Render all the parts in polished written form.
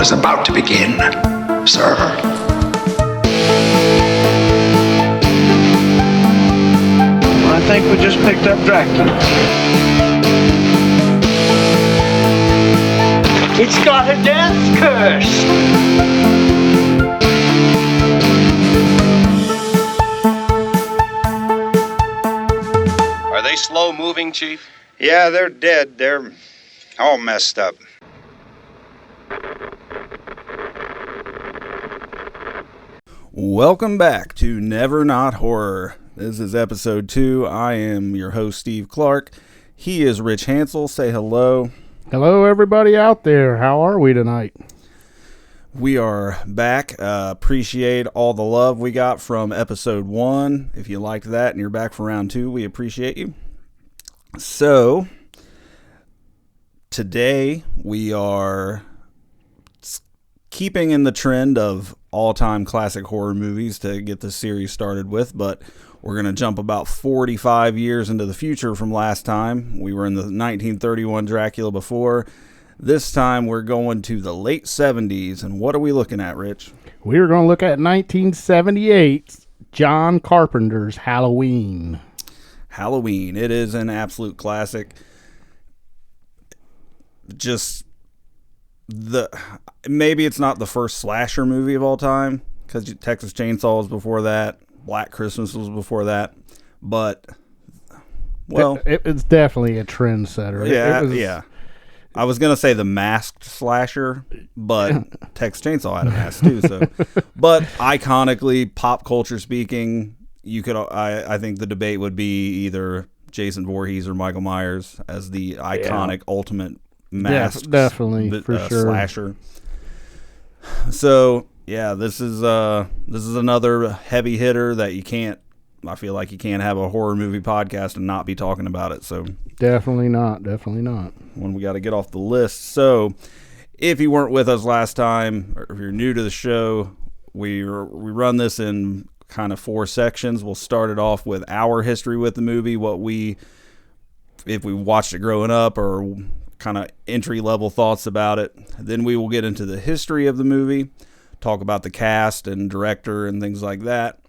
is about to begin, sir. I think we just picked up Dracula. It's got a death curse. Are they slow moving, Chief? Yeah, they're dead. They're all messed up. Welcome back to Never Not Horror. This is episode 2. I am your host, Steve Clark. He is Rich Hansel. Say hello. Hello, everybody out there. How are we tonight? We are back. Appreciate all the love we got from episode 1. If you liked that and you're back for round 2, we appreciate you. So, today we are keeping in the trend of all-time classic horror movies to get this series started with, but we're going to jump about 45 years into the future from last time. We were in the 1931 Dracula before. This time we're going to the late 70s, and what are we looking at, Rich? We're going to look at 1978's John Carpenter's Halloween. Halloween. It is an absolute classic. Maybe it's not the first slasher movie of all time, because Texas Chainsaw was before that, Black Christmas was before that, but, well... It's definitely a trendsetter. Yeah. I was going to say the masked slasher, but Texas Chainsaw had a mask too, so... But iconically, pop culture speaking, I think the debate would be either Jason Voorhees or Michael Myers as the iconic ultimate masked definitely for sure slasher. So yeah, this is another heavy hitter that I feel like you can't have a horror movie podcast and not be talking about it. So definitely not when we got to get off the list. So if you weren't with us last time, or if you're new to the show, we run this in kind of 4 sections. We'll start it off with our history with the movie, if we watched it growing up, or kind of entry-level thoughts about it. Then we will get into the history of the movie, talk about the cast and director and things like that.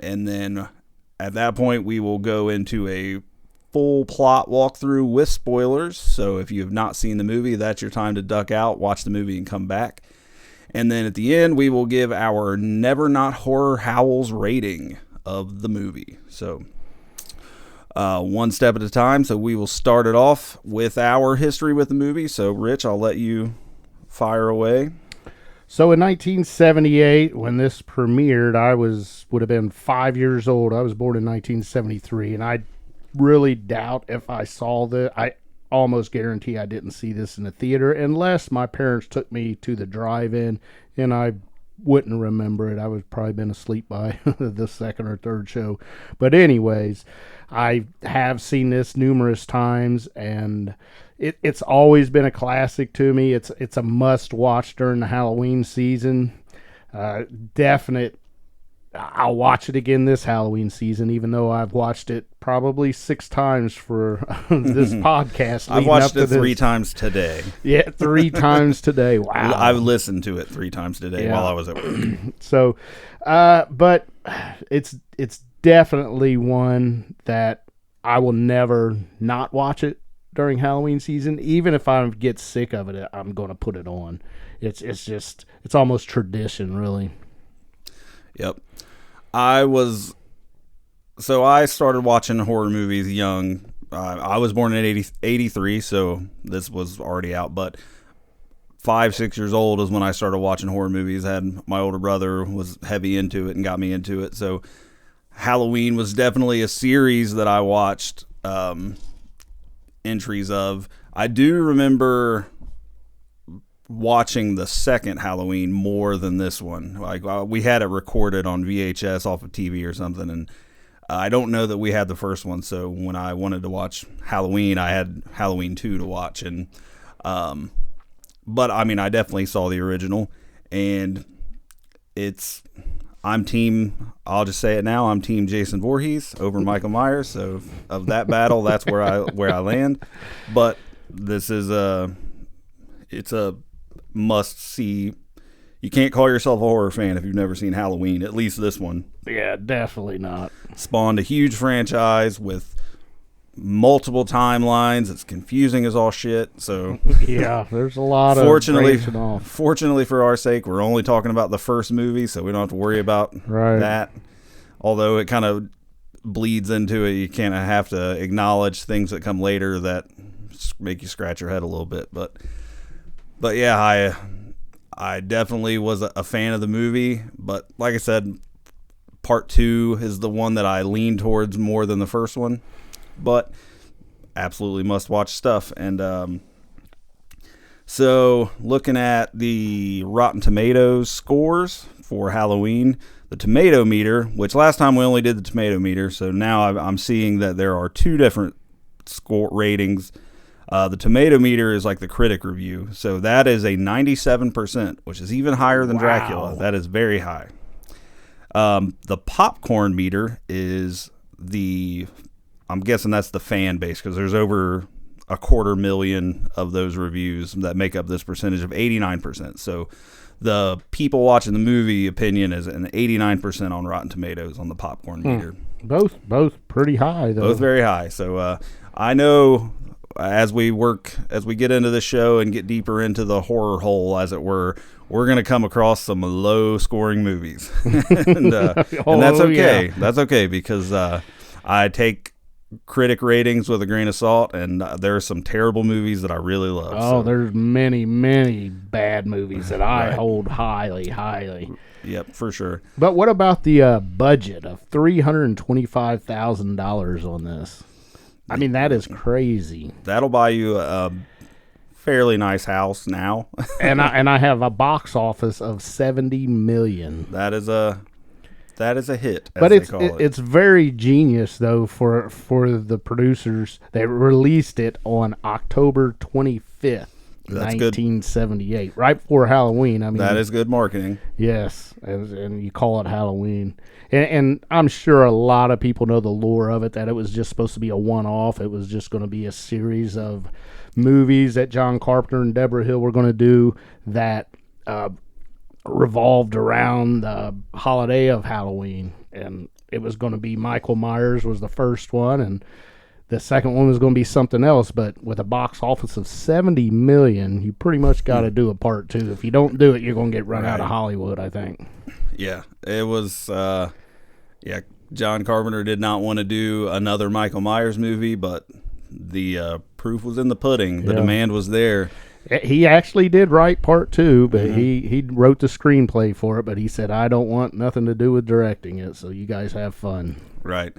And then at that point, we will go into a full plot walkthrough with spoilers. So if you have not seen the movie, that's your time to duck out, watch the movie, and come back. And then at the end, we will give our Never Not Horror Howls rating of the movie. So one step at a time. So we will start it off with our history with the movie. So Rich, I'll let you fire away. So in 1978, when this premiered, I would have been 5 years old. I was born in 1973, and I really doubt if I saw I almost guarantee I didn't see this in the theater unless my parents took me to the drive-in, and I wouldn't remember it. I would probably been asleep by the second or third show. But anyways, I have seen this numerous times, and it's always been a classic to me. It's a must-watch during the Halloween season. Definite. I'll watch it again this Halloween season, even though I've watched it probably 6 times for this podcast. I've watched it 3 times today. Yeah, 3 times today. Wow. I've listened to it 3 times today while I was at work. So, but it's definitely one that I will never not watch it during Halloween season. Even if I get sick of it, I'm going to put it on. It's almost tradition, really. Yep. I started watching horror movies young. I was born in 83, so this was already out, but 5-6 years old is when I started watching horror movies. My older brother was heavy into it and got me into it. So Halloween was definitely a series that I watched entries of. I do remember watching the second Halloween more than this one. Like we had it recorded on VHS off of TV or something, and I don't know that we had the first one. So when I wanted to watch Halloween, I had Halloween 2 to watch, and but I mean, I definitely saw the original, and I'll just say it now, I'm team Jason Voorhees over Michael Myers. So of that battle, that's where I land. But this is it's a must-see you can't call yourself a horror fan if you've never seen Halloween. At least this one. Yeah, definitely not. Spawned a huge franchise with multiple timelines. It's confusing as all shit. So yeah, there's a lot of fortunately for our sake, we're only talking about the first movie, so we don't have to worry about that. Although it kind of bleeds into it, you kind of have to acknowledge things that come later that make you scratch your head a little bit. But yeah, I definitely was a fan of the movie. But like I said, part 2 is the one that I lean towards more than the first one. But absolutely must watch stuff. And so looking at the Rotten Tomatoes scores for Halloween, the tomato meter, which last time we only did the tomato meter, so now I'm seeing that there are 2 different score ratings. The tomato meter is like the critic review, so that is a 97%, which is even higher than Dracula. That is very high. The popcorn meter is I'm guessing that's the fan base, because there's over 250,000 of those reviews that make up this percentage of 89%. So the people watching the movie opinion is an 89% on Rotten Tomatoes on the popcorn meter. Both pretty high, though. Both very high. So I know as we get into the show and get deeper into the horror hole, as it were, we're going to come across some low scoring movies. and that's okay. Yeah. That's okay, because I take critic ratings with a grain of salt, and there are some terrible movies that I really love. There's many bad movies that I hold highly. Yep, for sure. But what about the budget of $325,000 on this? I mean, that is crazy. That'll buy you a fairly nice house now. and I have a box office of $70 million. That is a hit, but it's very genius, though, for the producers. They released it on October 25th, 1978, good. Right before Halloween. I mean, that is good marketing. Yes, and you call it Halloween. And I'm sure a lot of people know the lore of it, that it was just supposed to be a one-off. It was just going to be a series of movies that John Carpenter and Deborah Hill were going to do that revolved around the holiday of Halloween. And it was going to be Michael Myers was the first one, and the second one was going to be something else. But with a box office of $70 million, you pretty much got to do a part 2. If you don't do it, you're going to get run out of Hollywood, I think. Yeah, it was... John Carpenter did not want to do another Michael Myers movie, but the proof was in the pudding. The demand was there. He actually did write part 2, but he wrote the screenplay for it, but he said, I don't want nothing to do with directing it, so you guys have fun. Right.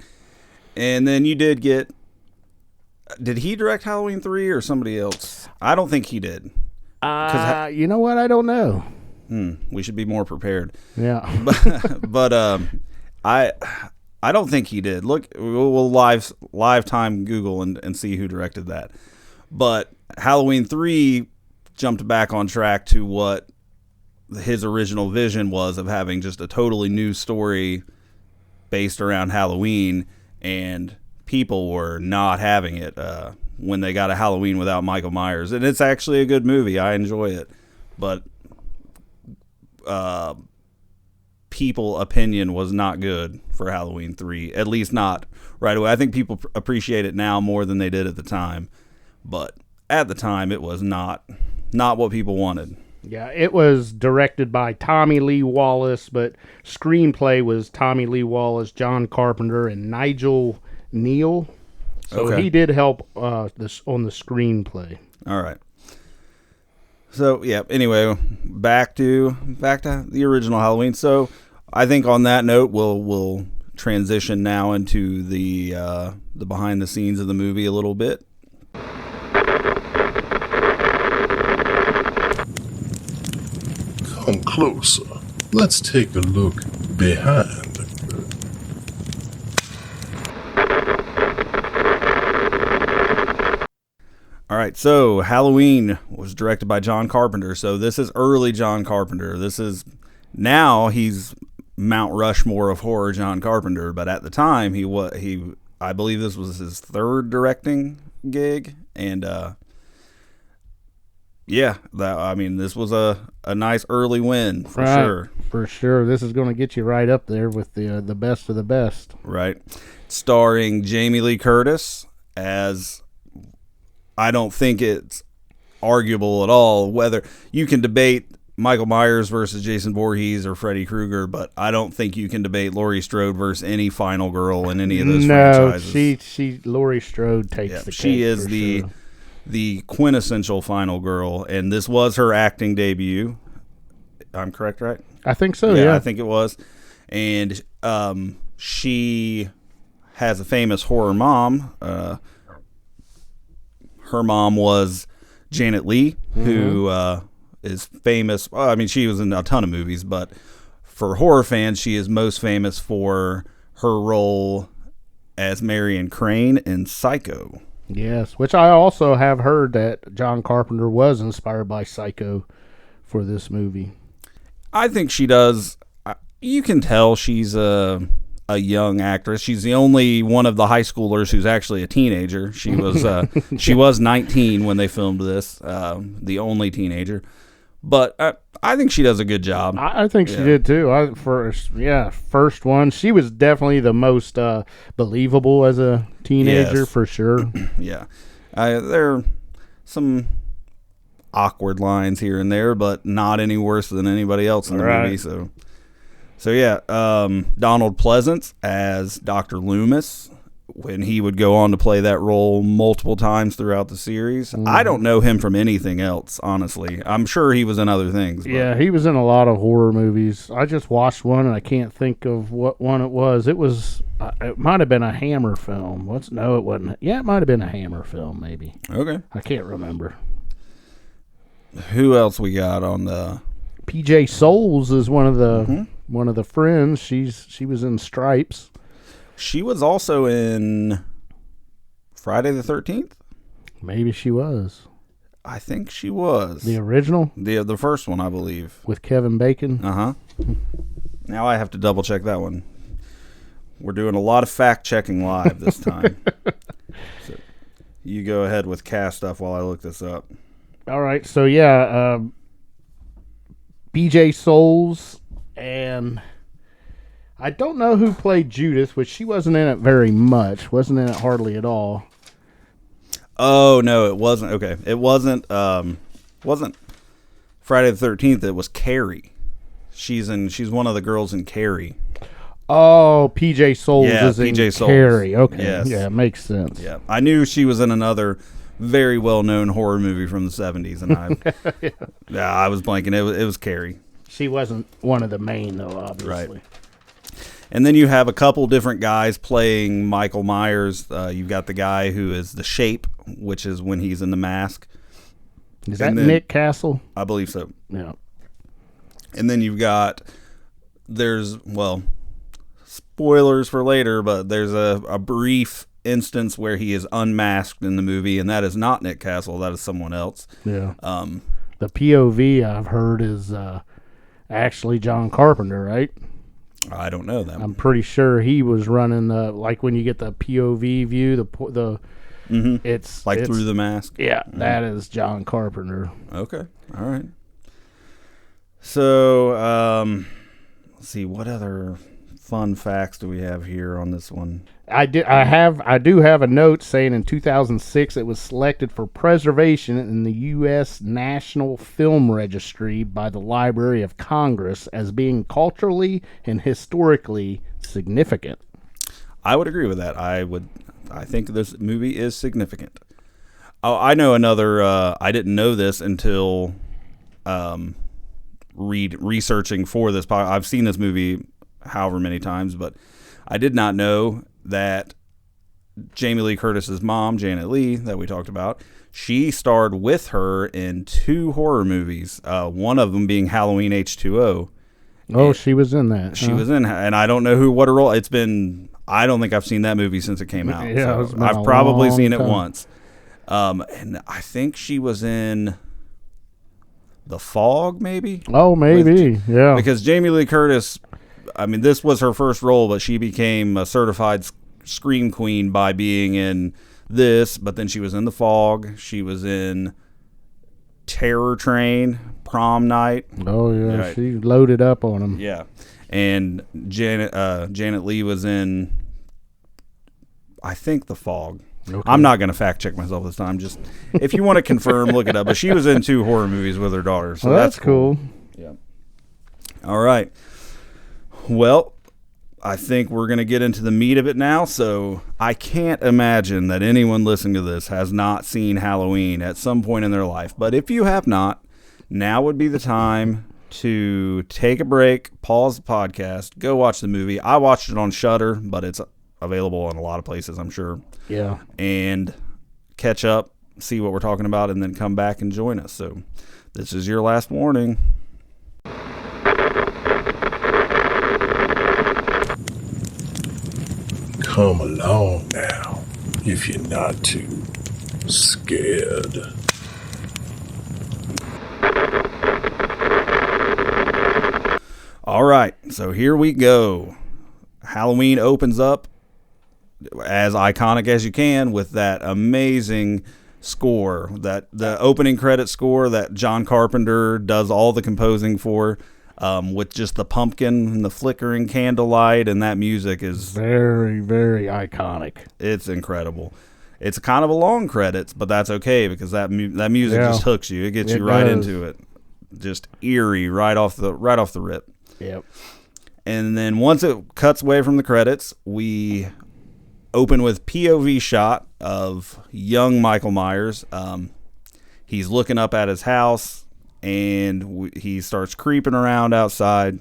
And then you did get... Did he direct Halloween 3 or somebody else? I don't think he did. You know what? I don't know. We should be more prepared. Yeah. but I don't think he did. Look, we'll live time Google and see who directed that. But Halloween 3 jumped back on track to what his original vision was, of having just a totally new story based around Halloween, and people were not having it when they got a Halloween without Michael Myers. And it's actually a good movie. I enjoy it. But people opinion was not good for Halloween 3, at least not right away. I think people appreciate it now more than they did at the time, but at the time it was not what people wanted. Yeah, it was directed by Tommy Lee Wallace, but screenplay was Tommy Lee Wallace, John Carpenter, and Nigel Neal. So he did help this on the screenplay. All right. So yeah. Anyway, back to the original Halloween. So I think on that note, we'll transition now into the behind the scenes of the movie a little bit. Come closer. Let's take a look behind the curtain. All right, so Halloween was directed by John Carpenter. So this is early John Carpenter. Now he's Mount Rushmore of horror John Carpenter, but at the time I believe this was his third directing gig, and Yeah, this was a nice early win for Right. sure. For sure. This is going to get you right up there with the best of the best. Right. Starring Jamie Lee Curtis as, I don't think it's arguable at all whether you can debate Michael Myers versus Jason Voorhees or Freddy Krueger, but I don't think you can debate Laurie Strode versus any final girl in any of those franchises. No, Laurie Strode takes the cake. She is sure. the quintessential final girl, and this was her acting debut. I'm correct, right? I think so, yeah. I think it was. And she has a famous horror mom. Her mom was Janet Leigh, who is famous. Well, I mean, she was in a ton of movies, but for horror fans, she is most famous for her role as Marion Crane in Psycho. Yes, which I also have heard that John Carpenter was inspired by Psycho for this movie. I think she does. You can tell she's a young actress. She's the only one of the high schoolers who's actually a teenager. She was she was 19 when they filmed this, the only teenager. But I think she does a good job. I think she did too. First one. She was definitely the most believable as a teenager, for sure. Yeah, there are some awkward lines here and there, but not any worse than anybody else in the movie. So yeah, Donald Pleasance as Dr. Loomis, when he would go on to play that role multiple times throughout the series. I don't know him from anything else, honestly. I'm sure he was in other things. But. Yeah, he was in a lot of horror movies. I just watched one, and I can't think of what one it was. It might have been a Hammer film. No, it wasn't. Yeah, it might have been a Hammer film, maybe. Okay. I can't remember. Who else we got on the... PJ Souls is one of the friends. She was in Stripes. She was also in Friday the 13th? Maybe she was. I think she was. The original? The first one, I believe. With Kevin Bacon? Uh-huh. Now I have to double check that one. We're doing a lot of fact checking live this time. So you go ahead with cast stuff while I look this up. All right. So yeah, BJ Souls, and I don't know who played Judith, which she wasn't in it very much. Wasn't in it hardly at all. Oh no, it wasn't. Okay, it wasn't Friday the 13th. It was Carrie. She's one of the girls in Carrie. Oh, PJ Souls is in PJ Souls. Carrie. Okay, yes. Yeah, makes sense. Yeah, I knew she was in another very well-known horror movie from the 70s, and I was blanking. It was Carrie. She wasn't one of the main, though, obviously. Right. And then you have a couple different guys playing Michael Myers. You've got the guy who is the Shape, which is when he's in the mask. Is that Nick Castle? I believe so. Yeah. And then you've got, spoilers for later, but there's a brief instance where he is unmasked in the movie, and that is not Nick Castle. That is someone else. Yeah. The POV I've heard is actually John Carpenter, right? I don't know that. I'm pretty sure he was running like when you get the POV view, it's through the mask. Yeah, that is John Carpenter. Okay, all right. So let's see, what other fun facts do we have here on this one? I do have a note saying in 2006 it was selected for preservation in the U.S. National Film Registry by the Library of Congress as being culturally and historically significant. I would agree with that. I think this movie is significant. Oh, I know another. I didn't know this until researching for this podcast. I've seen this movie however many times, but I did not know that Jamie Lee Curtis's mom, Janet Leigh, that we talked about, she starred with her in 2 horror movies, one of them being Halloween H2O. Oh, she was in that. She was in, and I don't know what her role. It's been, I don't think I've seen that movie since it came out. Yeah, so I've probably seen it once. And I think she was in The Fog, maybe? Oh, maybe, yeah. Because Jamie Lee Curtis, I mean, this was her first role, but she became a certified scream queen by being in this, but then she was in The Fog. She was in Terror Train, Prom Night. Oh yeah, Right. she loaded up on him. Yeah. And Janet Leigh was in, I think, The Fog. Okay. I'm not going to fact check myself this time. Just if you want to confirm, look it up. But she was in 2 horror movies with her daughter, so Well, that's cool. Yeah. All right. Well, I think we're going to get into the meat of it now. So I can't imagine that anyone listening to this has not seen Halloween at some point in their life. But if you have not, now would be the time to take a break, pause the podcast, go watch the movie. I watched it on Shudder, but it's available in a lot of places, I'm sure. Yeah. And catch up, see what we're talking about, and then come back and join us. So this is your last warning. Come along now, if you're not too scared. All right, so here we go. Halloween opens up as iconic as you can with that amazing score, that the opening credit score that John Carpenter does all the composing for, with just the pumpkin and the flickering candlelight, and that music is Very, very iconic. it's incredible. It's kind of a long credits, but that's okay because that music Yeah. just hooks you. It gets It you right does. into it. Just eerie right off the rip. Yep. And then once it cuts away from the credits, we open with POV shot of young Michael Myers. He's looking up at his house, and he starts creeping around outside.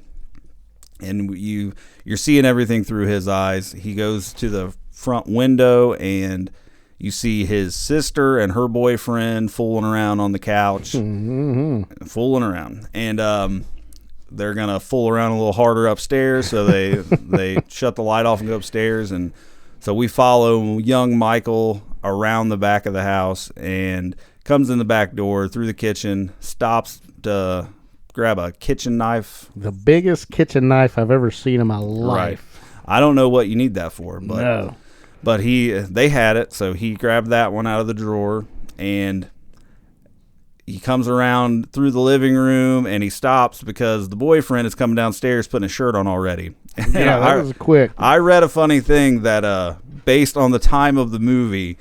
And you're seeing everything through his eyes. He goes to the front window, and you see his sister and her boyfriend fooling around on the couch. Fooling around. And they're going to fool around a little harder upstairs, so they shut the light off and go upstairs. And so we follow young Michael around the back of the house and comes in the back door through the kitchen, stops to grab a kitchen knife. The biggest kitchen knife I've ever seen in my life. I don't know what you need that for, but No. but they had it, so he grabbed that one out of the drawer, and he comes around through the living room, and he stops because the boyfriend is coming downstairs putting a shirt on already. Yeah, that was quick. I read a funny thing that based on the time of the movie,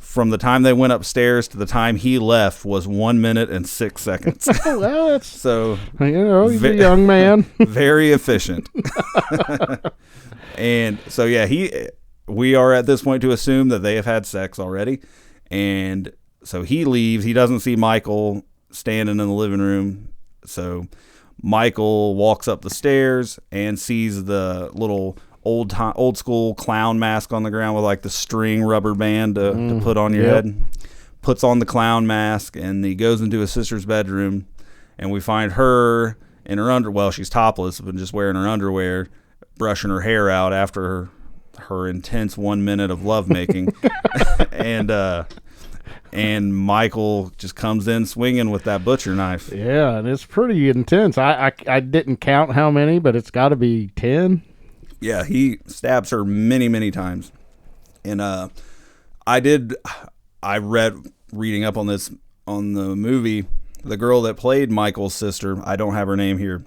from the time they went upstairs to the time he left was 1 minute and 6 seconds. Well, that's, So he's a young man. very efficient. And so yeah, we are at this point to assume that they have had sex already, and so he leaves. He doesn't see Michael standing in the living room, so Michael walks up the stairs and sees the little old school clown mask on the ground with like the string rubber band to put on your head. Puts on the clown mask, and he goes into his sister's bedroom, and we find her in her well, she's topless but just wearing her underwear, brushing her hair out after her intense 1 minute of lovemaking. and Michael just comes in swinging with that butcher knife. Yeah, and it's pretty intense. I didn't count how many, but it's got to be 10. Yeah, he stabs her many, many times. And I read, reading up on this, on the movie, the girl that played Michael's sister, I don't have her name here,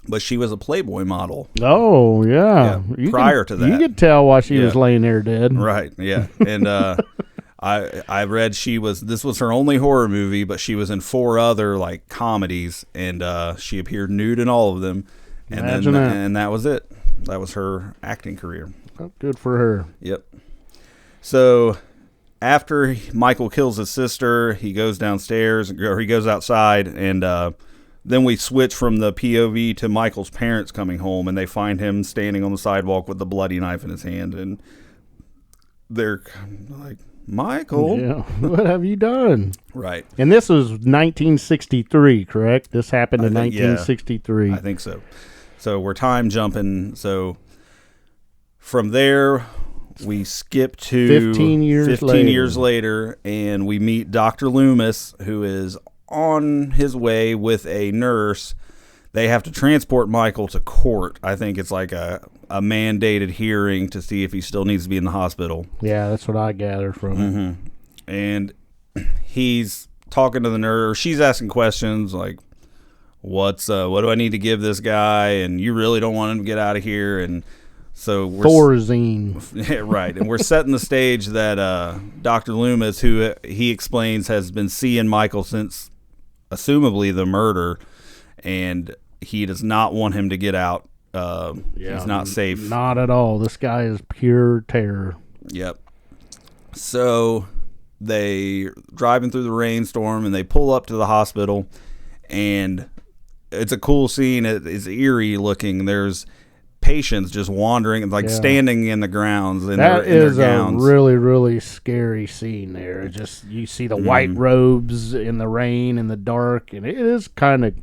but she was a Playboy model. Oh, yeah. Prior to that. You could tell why she was Yeah. laying there dead. Right, yeah. And I read this was her only horror movie, but she was in 4 other like comedies, and she appeared nude in all of them. And Imagine that. And that was it. That was her acting career. Oh, good for her. Yep. So after Michael kills his sister, he goes downstairs, or he goes outside, and then we switch from the POV to Michael's parents coming home, and they find him standing on the sidewalk with the bloody knife in his hand, and they're like, Michael. Yeah. What have you done? Right. And this was 1963, correct? This happened in I think- yeah. 1963. I think so. So we're time jumping. So from there, we skip to 15 years later, and we meet Dr. Loomis, who is on his way with a nurse. They have to transport Michael to court. I think it's like a mandated hearing to see if he still needs to be in the hospital. Yeah, that's what I gathered from it. And he's talking to the nurse. She's asking questions like, what do I need to give this guy? And you really don't want him to get out of here. And so we're Thorazine. right. And we're setting the stage that Dr. Loomis, who he explains has been seeing Michael since assumably the murder, and he does not want him to get out. He's not safe. Not at all. This guy is pure terror. Yep. So they driving through the rainstorm, and they pull up to the hospital, and it's a cool scene. It's eerie looking. There's patients just wandering, like standing in the grounds in their gowns. A really, really scary scene there. Just you see the white robes in the rain in the dark, and it is kind of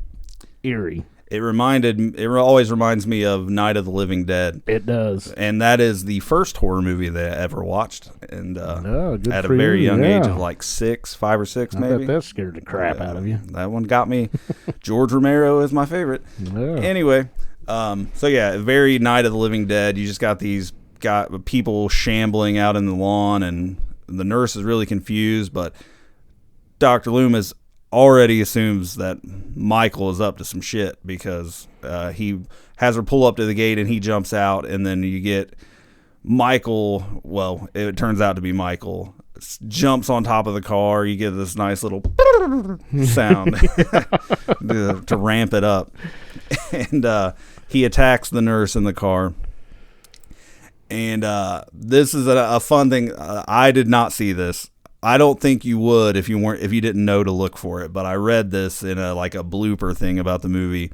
eerie. It always reminds me of Night of the Living Dead. It does. And that is the first horror movie that I ever watched. And good at a for very you, young yeah. age of like 5 or 6 maybe. I bet that scared the crap out of you. That one got me. George Romero is my favorite. Yeah. Anyway, very Night of the Living Dead. You just got people shambling out in the lawn, and the nurse is really confused, but Dr. Loomis already assumes that Michael is up to some shit because he has her pull up to the gate and he jumps out, and then you get Michael, well, it turns out to be Michael, jumps on top of the car. You get this nice little sound to ramp it up, and he attacks the nurse in the car. And this is a fun thing. I did not see this. I don't think you would if you didn't know to look for it. But I read this in a blooper thing about the movie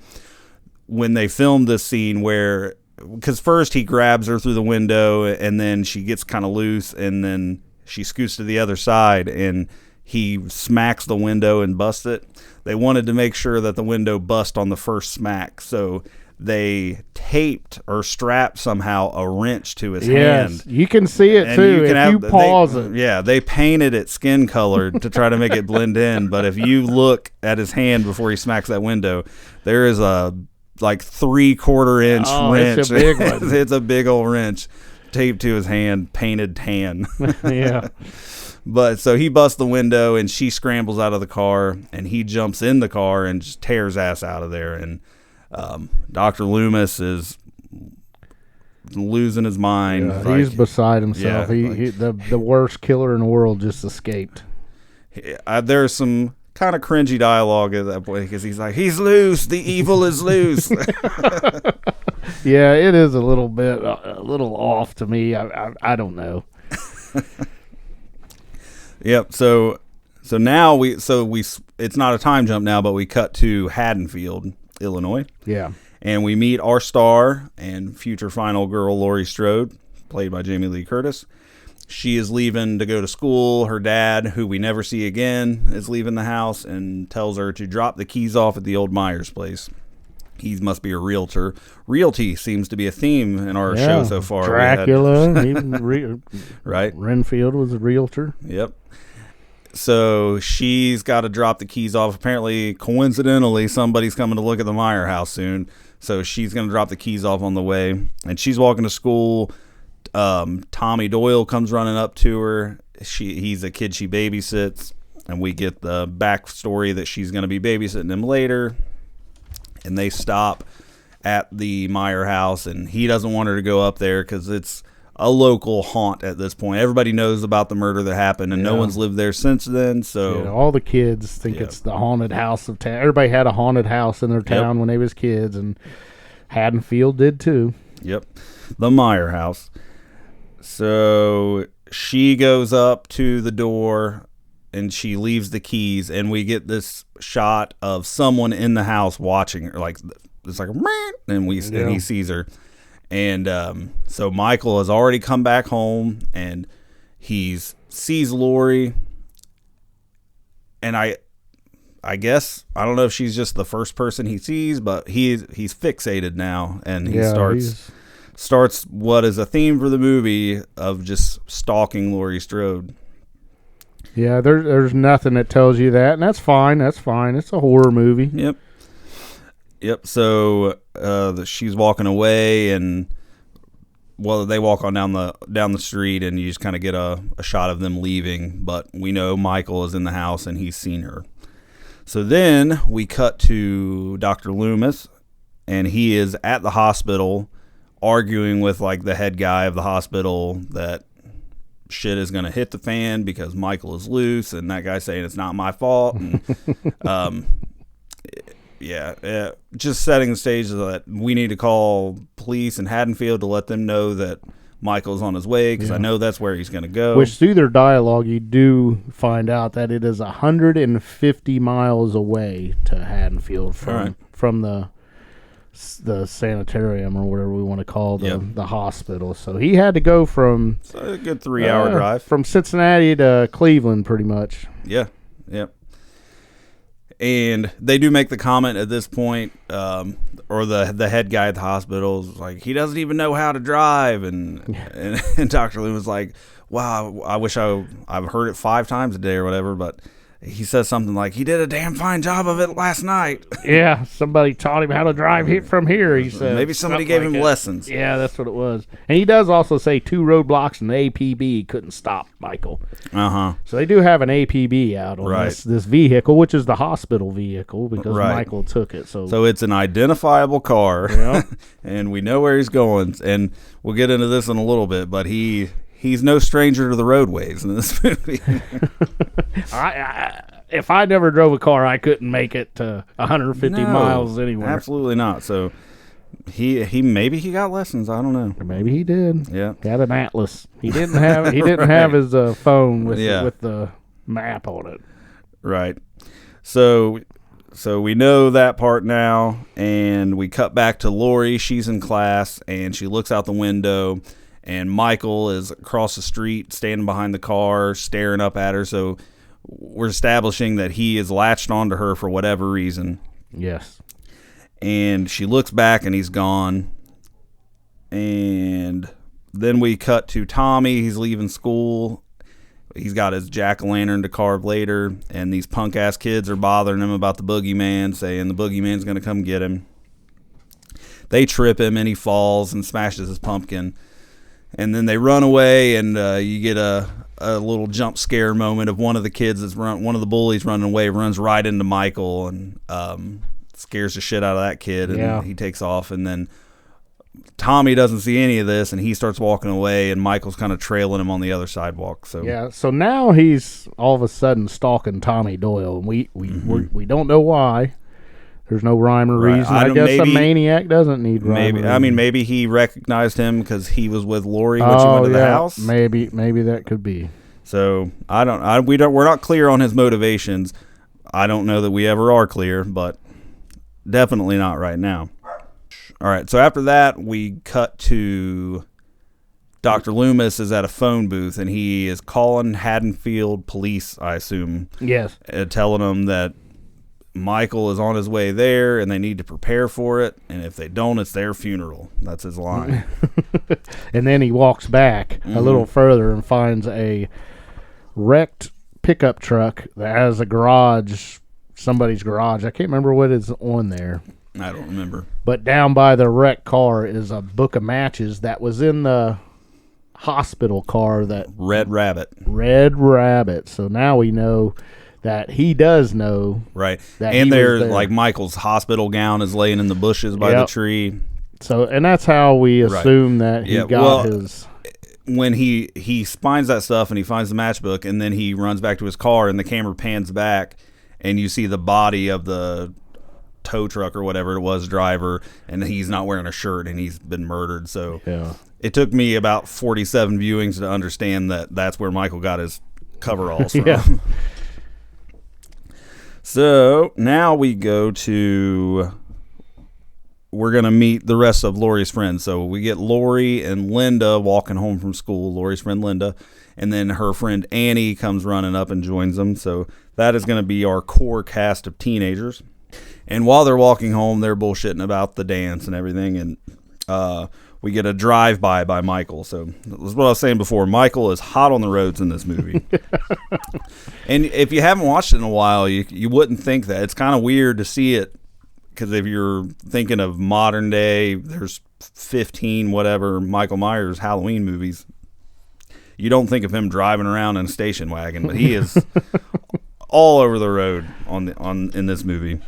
when they filmed this scene where, because first he grabs her through the window and then she gets kind of loose and then she scoots to the other side and he smacks the window and busts it. They wanted to make sure that the window bust on the first smack, so they taped or strapped somehow a wrench to his hand. You can see it too if you pause it. Yeah, they painted it skin colored to try to make it blend in. But if you look at his hand before he smacks that window, there is a 3/4 inch wrench. It's a big one. It's a big old wrench taped to his hand, painted tan. Yeah. But so he busts the window and she scrambles out of the car and he jumps in the car and just tears ass out of there. And Dr. Loomis is losing his mind. Yeah, he's beside himself. Yeah, the worst killer in the world just escaped. There's some kind of cringy dialogue at that point because he's like, he's loose. The evil is loose. Yeah, it is a little off to me. I don't know. Yep. So now it's not a time jump now, but we cut to Haddonfield, Illinois. Yeah. And we meet our star and future final girl, Laurie Strode, played by Jamie Lee Curtis. She is leaving to go to school. Her dad, who we never see again, is leaving the house and tells her to drop the keys off at the old Myers place. He must be a realtor. Realty seems to be a theme in our show so far. Dracula, even right? Renfield was a realtor. Yep. So she's got to drop the keys off. Apparently, coincidentally, somebody's coming to look at the Meyer house soon. So she's going to drop the keys off on the way. And she's walking to school. Tommy Doyle comes running up to her. He's a kid she babysits. And we get the backstory that she's going to be babysitting him later. And they stop at the Meyer house. And he doesn't want her to go up there because it's a local haunt at this point. Everybody knows about the murder that happened, and no one's lived there since then. So all the kids think it's the haunted house of town. Everybody had a haunted house in their town when they was kids, and Haddonfield did too. Yep, the Meyer house. So she goes up to the door, and she leaves the keys, and we get this shot of someone in the house watching her. Like it's like, and he sees her. And so Michael has already come back home, and he sees Laurie. And I guess I don't know if she's just the first person he sees, but he's fixated now, and he starts what is a theme for the movie of just stalking Laurie Strode. Yeah, there's nothing that tells you that, and that's fine. That's fine. It's a horror movie. Yep. So she's walking away, and well, they walk on down the street, and you just kind of get a shot of them leaving. But we know Michael is in the house, and he's seen her. So then we cut to Dr. Loomis, and he is at the hospital arguing with like the head guy of the hospital that shit is going to hit the fan because Michael is loose, and that guy saying it's not my fault. And, just setting the stage that we need to call police in Haddonfield to let them know that Michael's on his way, because I know that's where he's going to go. Which through their dialogue, you do find out that it is 150 miles away to Haddonfield from the sanitarium, or whatever we want to call the hospital. So he had to go from a good 3-hour drive from Cincinnati to Cleveland, pretty much. Yeah. And they do make the comment at this point, or the head guy at the hospital is like, he doesn't even know how to drive, and Dr. Loomis was like, wow, I wish I've heard it 5 times a day or whatever, but he says something like, he did a damn fine job of it last night. Yeah, somebody taught him how to drive from here, he said. Maybe somebody gave him lessons. Yeah, that's what it was. And he does also say 2 roadblocks and the APB couldn't stop Michael. Uh-huh. So they do have an APB out on this vehicle, which is the hospital vehicle, because Michael took it. So it's an identifiable car, and we know where he's going. And we'll get into this in a little bit, but he's no stranger to the roadways in this movie. If I never drove a car, I couldn't make it to 150 miles anywhere. Absolutely not. So he maybe he got lessons. I don't know. Or maybe he did. Yeah, got an atlas. He didn't have his phone with the map on it. Right. So we know that part now, and we cut back to Lori. She's in class, and she looks out the window. And Michael is across the street, standing behind the car, staring up at her. So we're establishing that he is latched onto her for whatever reason. Yes. And she looks back, and he's gone. And then we cut to Tommy. He's leaving school. He's got his jack-o'-lantern to carve later. And these punk-ass kids are bothering him about the boogeyman, saying the boogeyman's going to come get him. They trip him, and he falls and smashes his pumpkin. And then they run away, and you get a little jump scare moment of one of the kids one of the bullies running away, runs right into Michael, and scares the shit out of that kid, and he takes off. And then Tommy doesn't see any of this, and he starts walking away, and Michael's kind of trailing him on the other sidewalk. So now he's all of a sudden stalking Tommy Doyle, and we don't know why. There's no rhyme or reason. I guess a maniac doesn't need rhyme. Maybe he recognized him because he was with Lori when she went to the house. Maybe that could be. So we're not clear on his motivations. I don't know that we ever are clear, but definitely not right now. All right. So after that, we cut to Dr. Loomis is at a phone booth, and he is calling Haddonfield police, I assume. Yes. Telling them that Michael is on his way there, and they need to prepare for it, and if they don't, it's their funeral. That's his line. And then he walks back a little further and finds a wrecked pickup truck that has a garage, somebody's garage. I can't remember what is on there. I don't remember. But down by the wrecked car is a book of matches that was in the hospital car. That Red Rabbit. So now we know that he does know. Right. And there's like Michael's hospital gown is laying in the bushes by the tree. So, and that's how we assume that he got his. When he finds that stuff and he finds the matchbook, and then he runs back to his car, and the camera pans back, and you see the body of the tow truck or whatever it was driver, and he's not wearing a shirt, and he's been murdered. So it took me about 47 viewings to understand that that's where Michael got his coveralls from. So now we go to, we're going to meet the rest of Lori's friends. So we get Lori and Linda walking home from school, Lori's friend Linda, and then her friend Annie comes running up and joins them. So that is going to be our core cast of teenagers. And while they're walking home, they're bullshitting about the dance and everything. And we get a drive-by by Michael. So that was what I was saying before. Michael is hot on the roads in this movie. And if you haven't watched it in a while, you wouldn't think that. It's kind of weird to see it because if you're thinking of modern day, there's 15 whatever Michael Myers Halloween movies. You don't think of him driving around in a station wagon, but he is all over the road in this movie.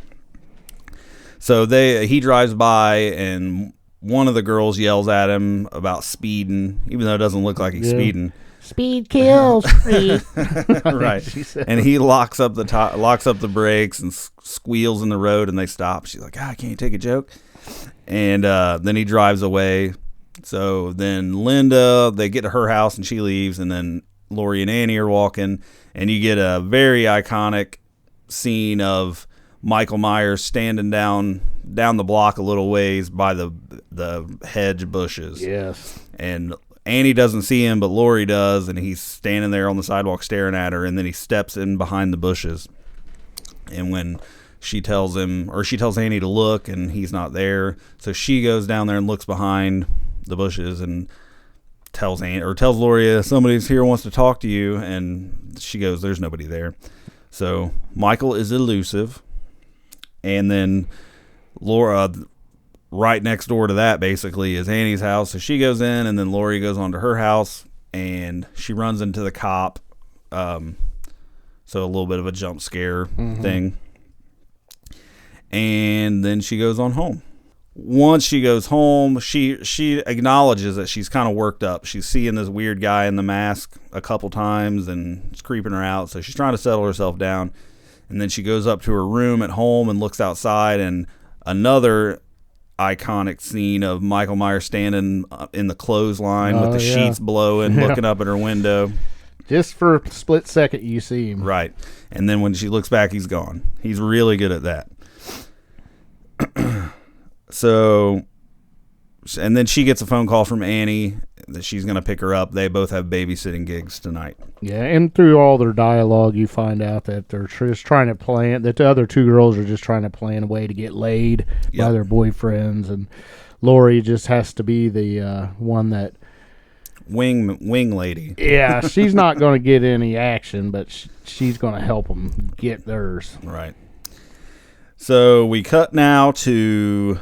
So he drives by, and one of the girls yells at him about speeding, even though it doesn't look like he's speeding. Speed kills. Right. And he locks up the brakes and squeals in the road, and they stop. She's like, "Can't you take a joke?" And then he drives away. So then Linda, they get to her house and she leaves, and then Laurie and Annie are walking, and you get a very iconic scene of Michael Myers standing down the block a little ways by the hedge bushes. Yes. And Annie doesn't see him, but Laurie does, and he's standing there on the sidewalk staring at her, and then he steps in behind the bushes. And when she tells Annie to look, and he's not there, so she goes down there and looks behind the bushes and tells Laurie, "Somebody's here, wants to talk to you," and she goes, "There's nobody there." So Michael is elusive, and then Laura, right next door to that basically is Annie's house, so she goes in, and then Laurie goes on to her house, and she runs into the cop, so a little bit of a jump scare thing, and then she goes on home. Once she goes home, she acknowledges that she's kind of worked up. She's seeing this weird guy in the mask a couple times, and it's creeping her out, so she's trying to settle herself down. And then she goes up to her room at home and looks outside, and another iconic scene of Michael Myers standing in the clothesline with the sheets blowing, looking up at her window. Just for a split second you see him. Right. And then when she looks back, he's gone. He's really good at that. So, and then she gets a phone call from Annie that she's going to pick her up. They both have babysitting gigs tonight. Yeah, and through all their dialogue, you find out that they're just trying to plan, that the other two girls are just trying to plan a way to get laid by their boyfriends, and Laurie just has to be the one that... Wing lady. Yeah, she's not going to get any action, but she's going to help them get theirs. Right. So we cut now to...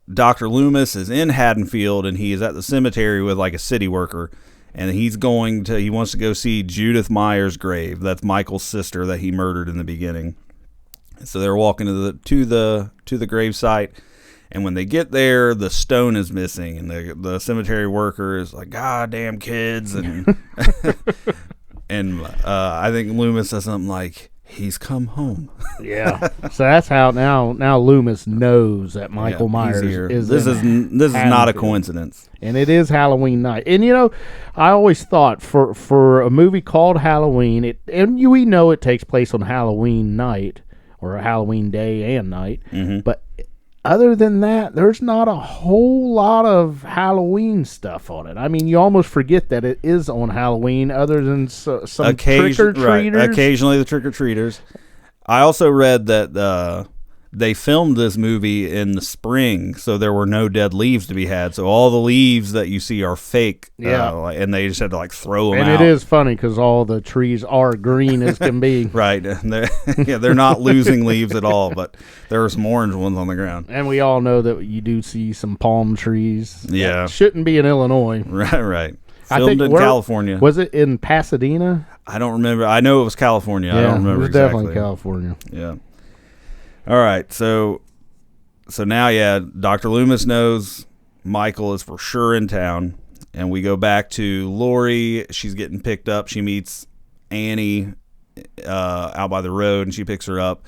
Dr. Loomis is in Haddonfield, and he is at the cemetery with like a city worker, and he wants to go see Judith Myers' grave. That's Michael's sister that he murdered in the beginning. So they're walking to the grave site, and when they get there, the stone is missing, and the cemetery worker is like, "God damn kids," and and I think Loomis says something like, "He's come home." Yeah. So that's how now Loomis knows that Michael Myers is. This is not a coincidence. And it is Halloween night. And I always thought for a movie called Halloween, we know it takes place on Halloween night or a Halloween day and night, but other than that, there's not a whole lot of Halloween stuff on it. I mean, you almost forget that it is on Halloween, other than some trick-or-treaters. Right, occasionally the trick-or-treaters. I also read that they filmed this movie in the spring, so there were no dead leaves to be had. So all the leaves that you see are fake, and they just had to throw them out. And it is funny because all the trees are green as can be. Right. They're not losing leaves at all, but there are some orange ones on the ground. And we all know that you do see some palm trees. Yeah. That shouldn't be in Illinois. Right. Filmed in California. Was it in Pasadena? I don't remember. I know it was California. I don't remember exactly. It was definitely California. Yeah. All right, so now, Dr. Loomis knows Michael is for sure in town, and we go back to Laurie. She's getting picked up. She meets Annie out by the road, and she picks her up,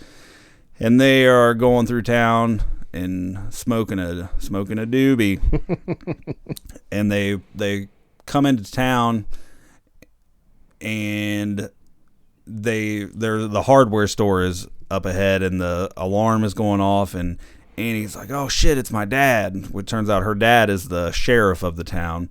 and they are going through town and smoking a doobie, and they come into town, and the hardware store is up ahead, and the alarm is going off, and Annie's like, "Oh shit, it's my dad." Which turns out her dad is the sheriff of the town.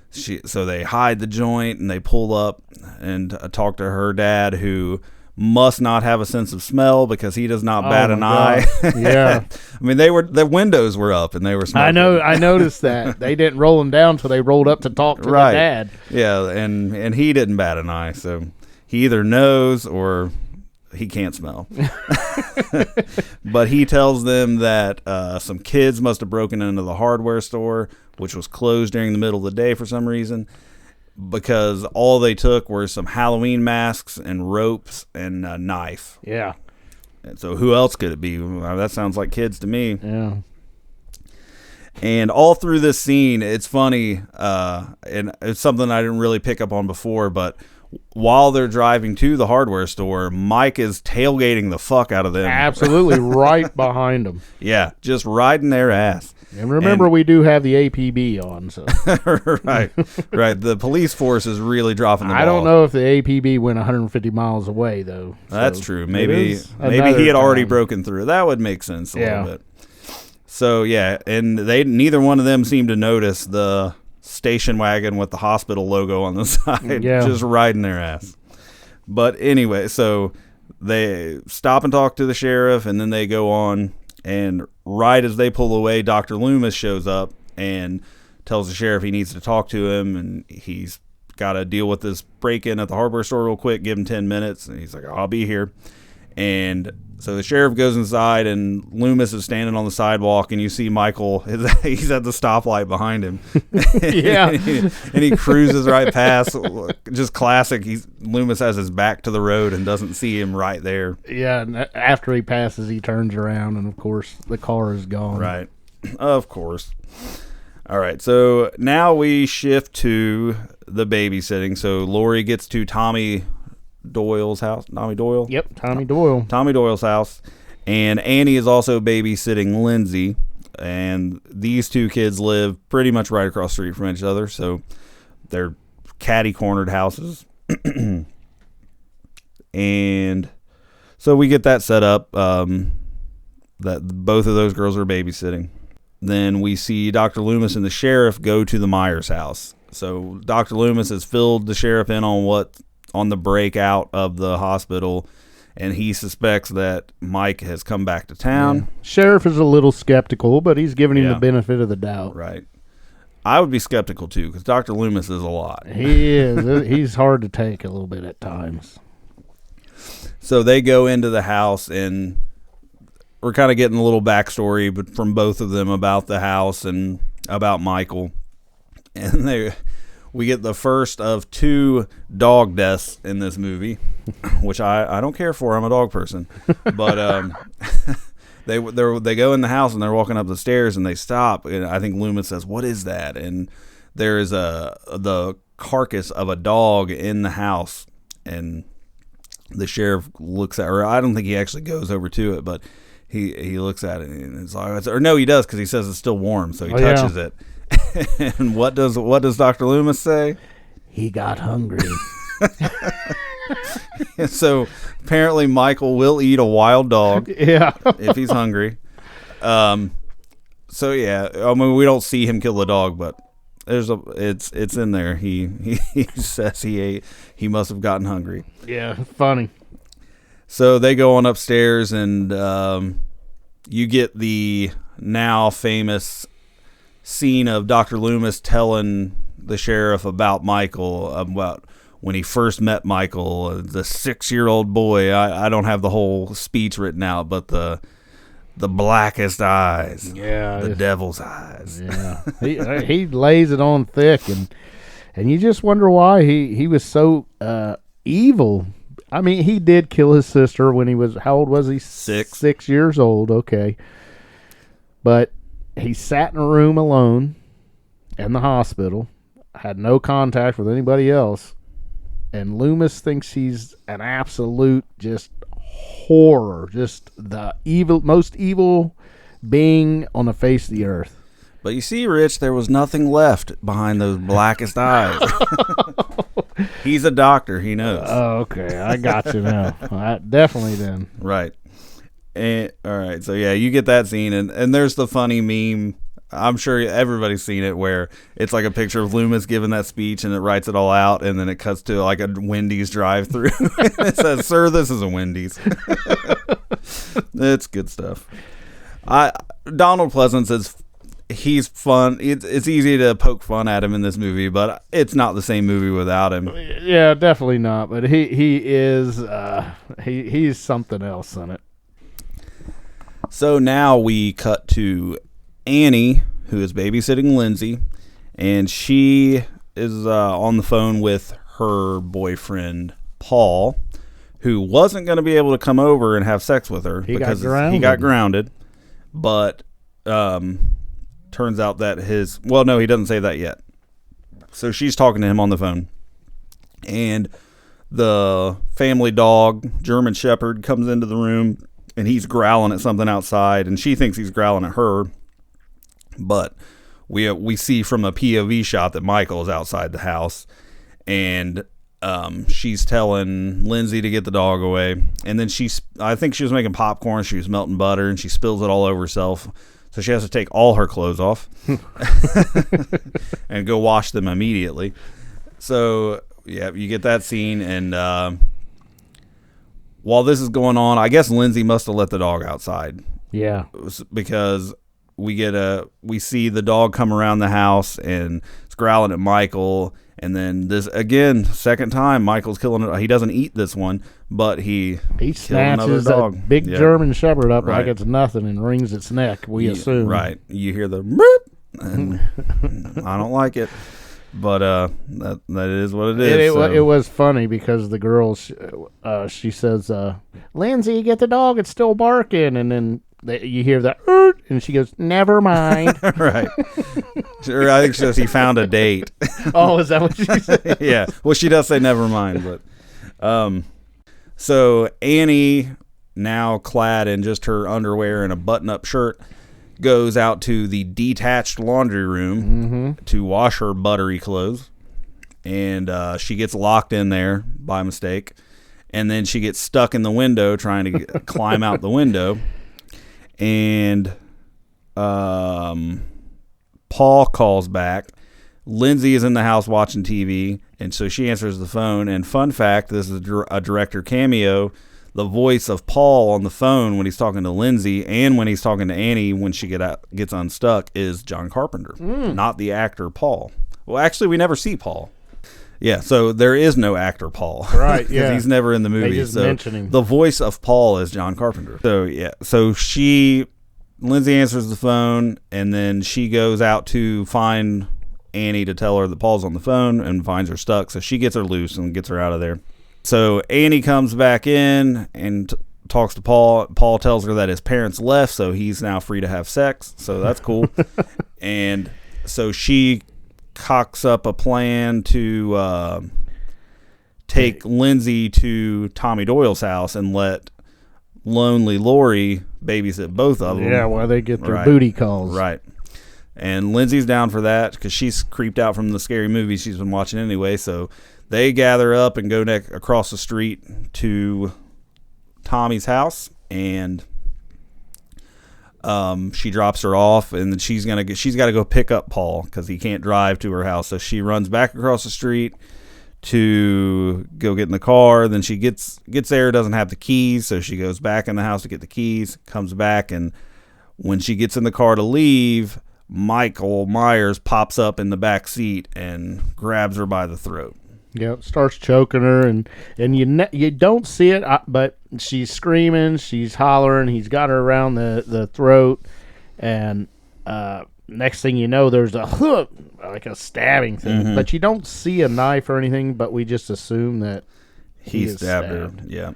So they hide the joint, and they pull up and talk to her dad, who must not have a sense of smell because he does not bat an eye. Yeah. I mean, their windows were up and they were smoking. I noticed that. They didn't roll them down till they rolled up to talk to their dad. Yeah, and he didn't bat an eye, so he either knows or he can't smell. But he tells them that some kids must have broken into the hardware store, which was closed during the middle of the day for some reason, because all they took were some Halloween masks and ropes and a knife. Yeah. And so who else could it be? Well, that sounds like kids to me. Yeah. And all through this scene, it's funny, and it's something I didn't really pick up on before, but while they're driving to the hardware store, Mike is tailgating the fuck out of them. Absolutely right behind them. Yeah, just riding their ass. And remember, we do have the APB on, so. Right. The police force is really dropping the ball. I don't know if the APB went 150 miles away, though. So that's true. Maybe he had already broken through. That would make sense a little bit. So, yeah, and neither one of them seemed to notice the station wagon with the hospital logo on the side, just riding their ass. But anyway, so they stop and talk to the sheriff, and then they go on, and right as they pull away, Dr. Loomis shows up and tells the sheriff he needs to talk to him, and he's got to deal with this break-in at the hardware store real quick, give him 10 minutes, and he's like, I'll be here. And so the sheriff goes inside, and Loomis is standing on the sidewalk, and you see Michael, he's at the stoplight behind him. Yeah. And he cruises right past. Just classic. Loomis has his back to the road and doesn't see him right there. Yeah, and after he passes, he turns around, and, of course, the car is gone. Right. Of course. All right, so now we shift to the babysitting. So Lori gets to Tommy Doyle's house. Tommy Doyle? Yep, Tommy Doyle. Tommy Doyle's house. And Annie is also babysitting Lindsay. And these two kids live pretty much right across the street from each other. So they're catty-cornered houses. And so we get that set up, that both of those girls are babysitting. Then we see Dr. Loomis and the sheriff go to the Myers house. So Dr. Loomis has filled the sheriff in on the breakout of the hospital, and he suspects that Mike has come back to town. Yeah. Sheriff is a little skeptical, but he's giving him the benefit of the doubt. Right. I would be skeptical too, because Dr. Loomis is a lot. He is. He's hard to take a little bit at times. So they go into the house, and we're kind of getting a little backstory from both of them about the house and about Michael. And we get the first of 2 dog deaths in this movie, which I don't care for. I'm a dog person. But they go in the house, and they're walking up the stairs, and they stop. And I think Loomis says, "What is that?" And there is the carcass of a dog in the house. And the sheriff looks at her. I don't think he actually goes over to it, but he looks at it, and it's like, or no, he does, because he says it's still warm, so he touches it. And what does Dr. Loomis say? He got hungry. So apparently Michael will eat a wild dog. Yeah. If he's hungry. So yeah, I mean, we don't see him kill the dog, but it's in there. He says he must have gotten hungry. Yeah, funny. So they go on upstairs, and you get the now famous scene of Dr. Loomis telling the sheriff about Michael, about when he first met Michael, the 6-year-old boy. I don't have the whole speech written out, but the blackest eyes, the devil's eyes. Yeah, he lays it on thick, and you just wonder why he was so evil. I mean, he did kill his sister when he was, how old was he? 6. 6 years old, okay. But he sat in a room alone in the hospital, had no contact with anybody else, and Loomis thinks he's an absolute just horror, just the most evil being on the face of the earth. But you see, Rich, there was nothing left behind those blackest eyes. He's a doctor. He knows. Oh, okay. I got you now. Definitely then. Right. And, all right. So, yeah, you get that scene. And there's the funny meme. I'm sure everybody's seen it, where it's like a picture of Loomis giving that speech, and it writes it all out, and then it cuts to like a Wendy's drive-thru. It says, "Sir, this is a Wendy's." It's good stuff. Donald Pleasance he's fun. It's easy to poke fun at him in this movie, but it's not the same movie without him. Yeah, definitely not. But he is he's something else in it. So now we cut to Annie, who is babysitting Lindsay, and she is on the phone with her boyfriend Paul, who wasn't going to be able to come over and have sex with her because he got grounded. But turns out that he doesn't say that yet. So she's talking to him on the phone, and the family dog, German Shepherd, comes into the room, and he's growling at something outside, and she thinks he's growling at her. But we see from a POV shot that Michael is outside the house, and she's telling Lindsay to get the dog away. And then I think she was making popcorn. She was melting butter, and she spills it all over herself. So she has to take all her clothes off and go wash them immediately. So, yeah, you get that scene, and while this is going on, I guess Lindsay must have let the dog outside. Yeah. Because we see the dog come around the house, and it's growling at Michael. And then this, again, second time, Michael's killing it. He doesn't eat this one, but he snatches that big German Shepherd up like it's nothing and wrings its neck, we assume. Right. You hear the boop, and I don't like it. But that is what it is. It was funny because the girl, she says, Lindsay, get the dog. It's still barking. And then you hear that, and she goes, never mind. Right. Sure, I think she says he found a date. Oh, is that what she said? Yeah. Well, she does say never mind. But so Annie, now clad in just her underwear and a button-up shirt, goes out to the detached laundry room to wash her buttery clothes, and she gets locked in there by mistake, and then she gets stuck in the window trying to climb out the window, and Paul calls back. Lindsay is in the house watching TV, and so she answers the phone. And fun fact, this is a director cameo. The voice of Paul on the phone when he's talking to Lindsay and when he's talking to Annie when she gets unstuck is John Carpenter, not the actor Paul. Well, actually, we never see Paul. Yeah, so there is no actor Paul. Right, yeah. He's never in the movie. They just mention him. The voice of Paul is John Carpenter. So, yeah. So Lindsay answers the phone, and then she goes out to find Annie to tell her that Paul's on the phone and finds her stuck. So she gets her loose and gets her out of there. So Annie comes back in and talks to Paul. Paul tells her that his parents left, so he's now free to have sex. So that's cool. And so she cocks up a plan to take Lindsay to Tommy Doyle's house and let lonely Lori babysit both of them. Yeah, while they get their booty calls. Right. And Lindsay's down for that because she's creeped out from the scary movies she's been watching anyway. So they gather up and go across the street to Tommy's house, and she drops her off, and then she's got to go pick up Paul because he can't drive to her house. So she runs back across the street to go get in the car. Then she gets there, doesn't have the keys, so she goes back in the house to get the keys, comes back, and when she gets in the car to leave, Michael Myers pops up in the back seat and grabs her by the throat. Yep, starts choking her, and you don't see it, but she's screaming, she's hollering, he's got her around the throat, and next thing you know, there's a hook, like a stabbing thing, but you don't see a knife or anything, but we just assume that he stabbed her. Yeah.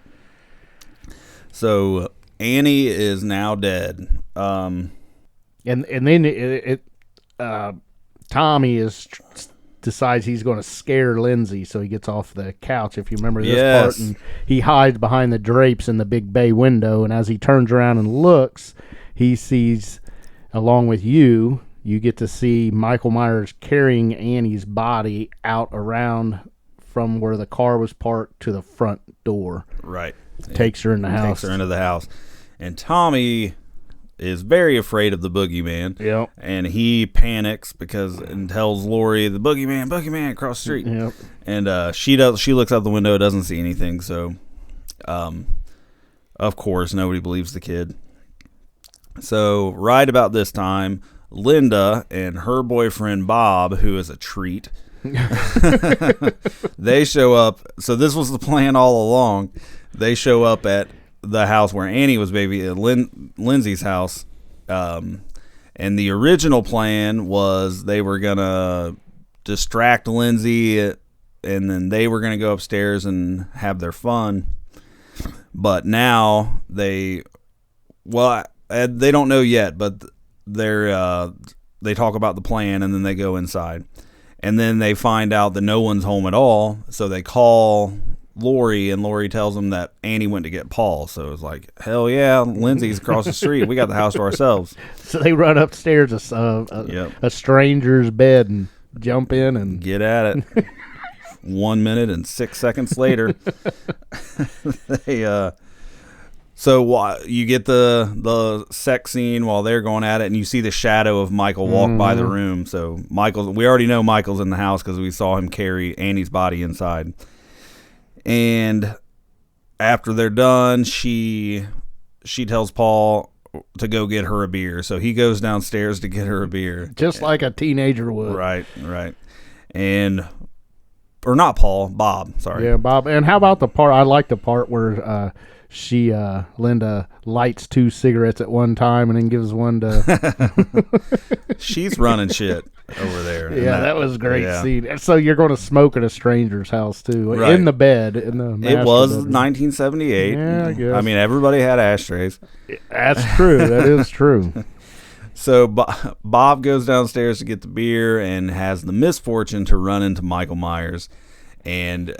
So Annie is now dead. And then Tommy decides he's going to scare Lindsay, so he gets off the couch, if you remember this part, and he hides behind the drapes in the big bay window, and as he turns around and looks, he sees, along with you get to see Michael Myers carrying Annie's body out around from where the car was parked to the front door. Right. Takes her in the house. Takes her into the house. And Tommy is very afraid of the boogeyman. Yep. And he panics and tells Lori, the boogeyman across the street. Yep. And she looks out the window, doesn't see anything. So, of course, nobody believes the kid. So right about this time, Linda and her boyfriend Bob, who is a treat, they show up. So this was the plan all along. They show up at the house where Annie was baby, at Lindsay's house. And the original plan was they were going to distract Lindsay, and then they were going to go upstairs and have their fun. But now they don't know yet, but they talk about the plan, and then they go inside. And then they find out that no one's home at all, so they call Lori, and Lori tells them that Annie went to get Paul. So it's like, hell yeah, Lindsay's across the street. We got the house to ourselves. So they run upstairs a stranger's bed and jump in and get at it. 1 minute and 6 seconds later, so you get the sex scene while they're going at it, and you see the shadow of Michael walk by the room. So we already know Michael's in the house because we saw him carry Annie's body inside. And after they're done, she tells Paul to go get her a beer. So he goes downstairs to get her a beer, just like a teenager would. Right. And or not Paul, Bob. Sorry. Yeah, Bob. And how about the part? I like the part where Linda lights 2 cigarettes at one time and then gives one to. She's running shit over there. Yeah, that was a great scene. So you're going to smoke at a stranger's house too, right. In the bed. It was bedroom. 1978. Yeah, I guess. I mean, everybody had ashtrays. That's true. That is true. So Bob goes downstairs to get the beer and has the misfortune to run into Michael Myers, and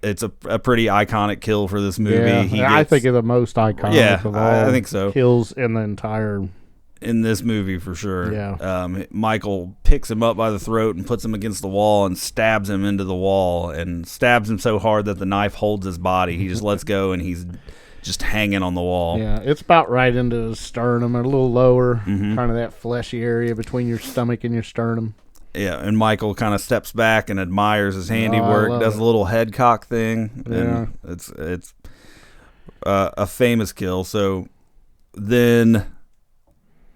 it's a pretty iconic kill for this movie. Yeah, I think it's the most iconic of all. I think so. Kills in the entire in this movie for sure. Yeah. Michael picks him up by the throat and puts him against the wall and stabs him into the wall, and stabs him so hard that the knife holds his body. He just lets go and he's just hanging on the wall. Yeah, it's about right into his sternum, a little lower, kind of that fleshy area between your stomach and your sternum. Yeah, and Michael kind of steps back and admires his handiwork, does a little head cock thing, and it's a famous kill. So then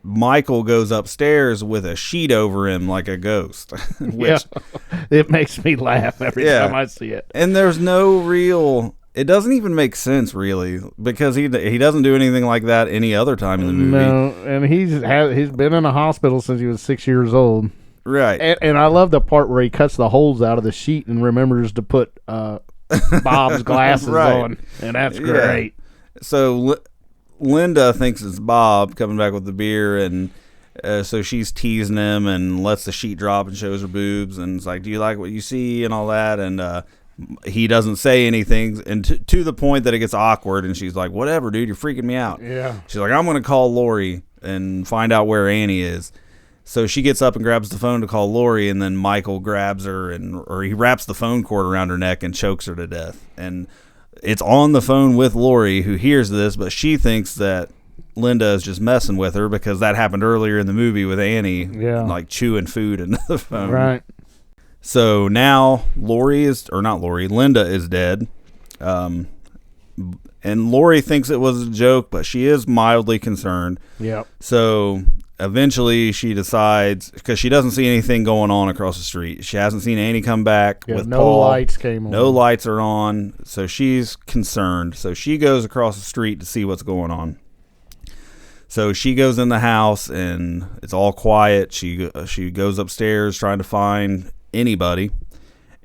Michael goes upstairs with a sheet over him like a ghost. Which, it makes me laugh every time I see it. And there's no real... It doesn't even make sense, really, because he doesn't do anything like that any other time in the movie. No, and he's been in a hospital since he was 6 years old. Right. And I love the part where he cuts the holes out of the sheet and remembers to put Bob's glasses on, and that's great. So Linda thinks it's Bob coming back with the beer, and so she's teasing him and lets the sheet drop and shows her boobs, and it's like, do you like what you see and all that, and he doesn't say anything, and to the point that it gets awkward, and she's like, whatever, dude, you're freaking me out. Yeah. She's like, I'm going to call Lori and find out where Annie is. So she gets up and grabs the phone to call Lori, and then Michael grabs her, or he wraps the phone cord around her neck and chokes her to death. And it's on the phone with Lori, who hears this, but she thinks that Linda is just messing with her because that happened earlier in the movie with Annie, like chewing food into the phone. Right. So now Linda is dead. And Lori thinks it was a joke, but she is mildly concerned. Yep. So eventually she decides, because she doesn't see anything going on across the street. She hasn't seen Annie come back with no Paul. lights came on. No lights are on. So she's concerned. So she goes across the street to see what's going on. So she goes in the house and it's all quiet. She goes upstairs trying to find anybody,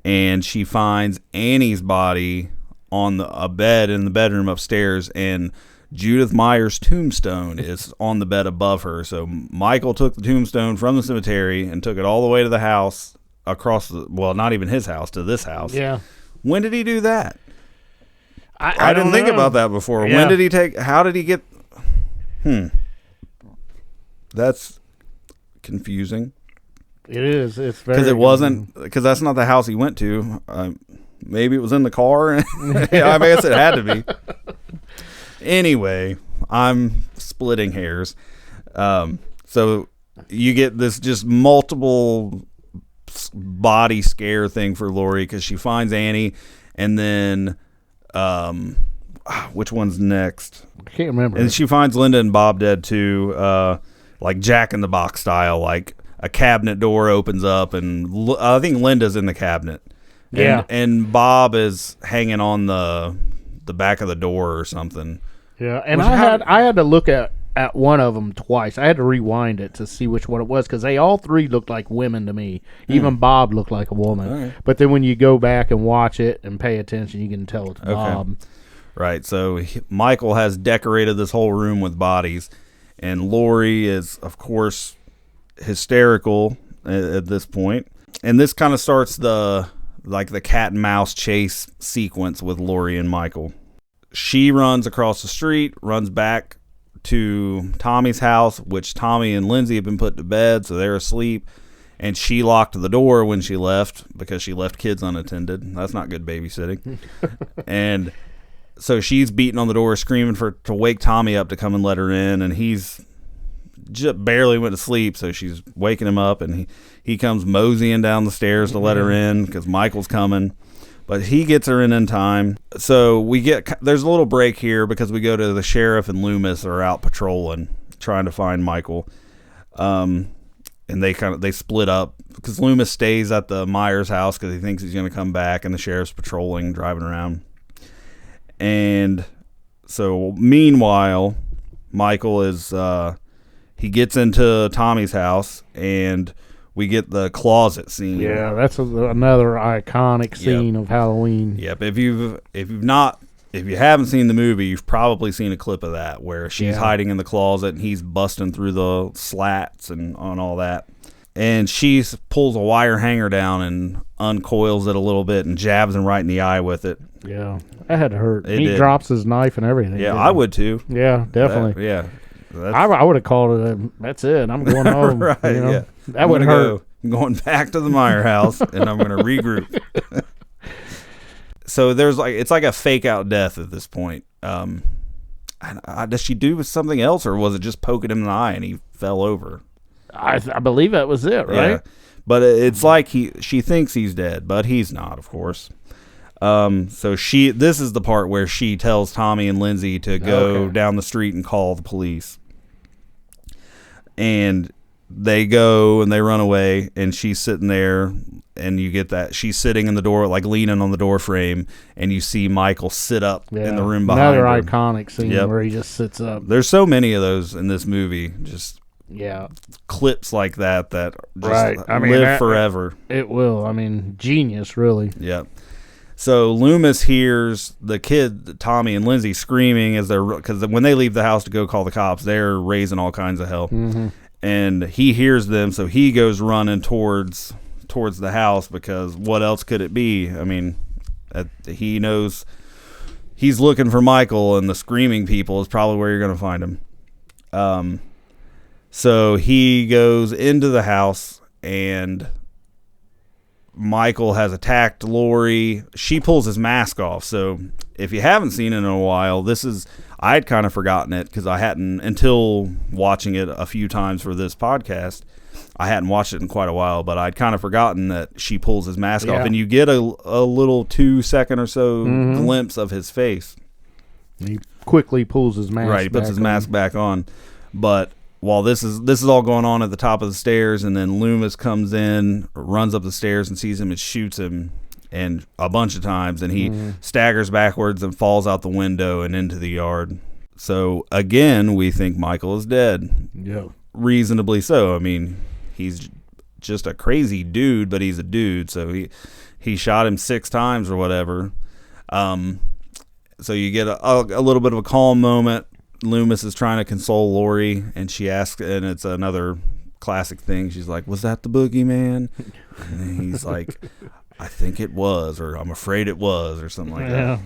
and she finds Annie's body on a bed in the bedroom upstairs, and Judith Meyer's tombstone is on the bed above her. So Michael took the tombstone from the cemetery and took it all the way to the house across not even his house, to this house. Yeah. When did he do that? I didn't think about that before. Yeah. When did he how did he get... That's confusing. It is. It's very... Because it wasn't... Because that's not the house he went to. Maybe it was in the car. I guess it had to be. Anyway, I'm splitting hairs. So you get this just multiple body scare thing for Lori, because she finds Annie, and then which one's next? I can't remember. And she finds Linda and Bob dead too. like Jack in the Box style, like a cabinet door opens up, and I think Linda's in the cabinet. And Bob is hanging on the back of the door or something. Yeah, and I had to look at one of them twice. I had to rewind it to see which one it was because they all three looked like women to me. Even Bob looked like a woman. Right. But then when you go back and watch it and pay attention, you can tell it's Bob. Right. So Michael has decorated this whole room with bodies, and Lori is, of course, hysterical at this point. And this kind of starts the cat and mouse chase sequence with Lori and Michael. She runs across the street, runs back to Tommy's house, which Tommy and Lindsay have been put to bed, so they're asleep. And she locked the door when she left because she left kids unattended. That's not good babysitting. And so she's beating on the door, screaming to wake Tommy up to come and let her in. And he's just barely went to sleep, so she's waking him up. And he comes moseying down the stairs to let her in because Michael's coming. But he gets her in time. So there's a little break here because we go to the sheriff and Loomis are out patrolling, trying to find Michael. And they split up because Loomis stays at the Myers house because he thinks he's going to come back, and the sheriff's patrolling, driving around. And so meanwhile, Michael is he gets into Tommy's house, and we get the closet scene. Yeah, that's another iconic scene of Halloween. Yep. If you haven't seen the movie, you've probably seen a clip of that where she's hiding in the closet and he's busting through the slats and on all that. And she pulls a wire hanger down and uncoils it a little bit and jabs him right in the eye with it. Yeah, that had to hurt. He drops his knife and everything. Yeah, I would too. Yeah, definitely. I would have called it that's it. I'm going home. Right, you know? yeah. That would hurt. I'm going back to the Meyer house and I'm going to regroup. So it's like a fake out death at this point. Does she do something else, or was it just poking him in the eye and he fell over? I believe that was it, right? Yeah. But it's like she thinks he's dead, but he's not, of course. So this is the part where she tells Tommy and Lindsay to go down the street and call the police. And they go and they run away, and she's sitting there, and you get that she's sitting in the door, like leaning on the door frame, and you see Michael sit up in the room behind her. Another iconic scene where he just sits up. There's so many of those in this movie, just clips like that just live forever. It will. I mean, genius, really. Yep. So Loomis hears the kid, Tommy and Lindsay, screaming because when they leave the house to go call the cops, they're raising all kinds of hell. Mm-hmm. And he hears them, so he goes running towards the house because what else could it be? I mean, he knows he's looking for Michael, and the screaming people is probably where you're going to find him. So he goes into the house, and Michael has attacked Lori. She pulls his mask off. So if you haven't seen it in a while, I'd kind of forgotten it because I hadn't, until watching it a few times for this podcast, I hadn't watched it in quite a while, but I'd kind of forgotten that she pulls his mask off, and you get a little 2-second or so glimpse of his face. He quickly pulls his mask back on. Right, he puts his mask back on. But while this is all going on at the top of the stairs, and then Loomis comes in, runs up the stairs and sees him and shoots him and a bunch of times, and he staggers backwards and falls out the window and into the yard. So again, we think Michael is dead. Yeah. Reasonably so. I mean, he's just a crazy dude, but he's a dude, so he shot him 6 times or whatever. So you get a little bit of a calm moment. Loomis is trying to console Lori, and she asks, and it's another classic thing. She's like, "Was that the boogeyman?" And he's like, "I think it was," or "I'm afraid it was," or something like that.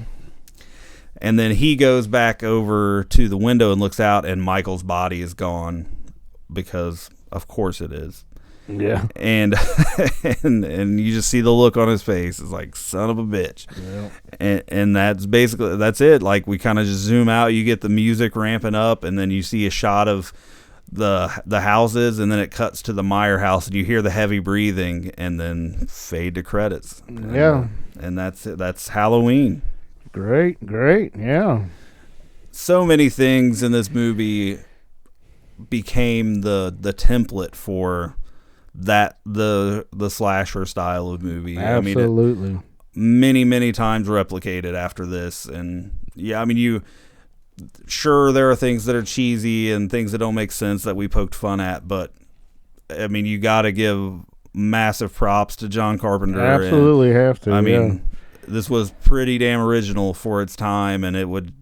And then he goes back over to the window and looks out, and Michael's body is gone because, of course, it is. Yeah. And and you just see the look on his face. It's like, son of a bitch. Yeah. And that's it. Like, we kind of just zoom out. You get the music ramping up, and then you see a shot of the houses, and then it cuts to the Meyer house, and you hear the heavy breathing, and then fade to credits. Yeah. And that's it. That's Halloween. Great. Yeah. So many things in this movie became the template for that the slasher style of movie. Absolutely. I mean, many times replicated after this, and yeah, I mean, sure there are things that are cheesy and things that don't make sense that we poked fun at, but I mean, you got to give massive props to John Carpenter. Absolutely have to. I mean, this was pretty damn original for its time, and it would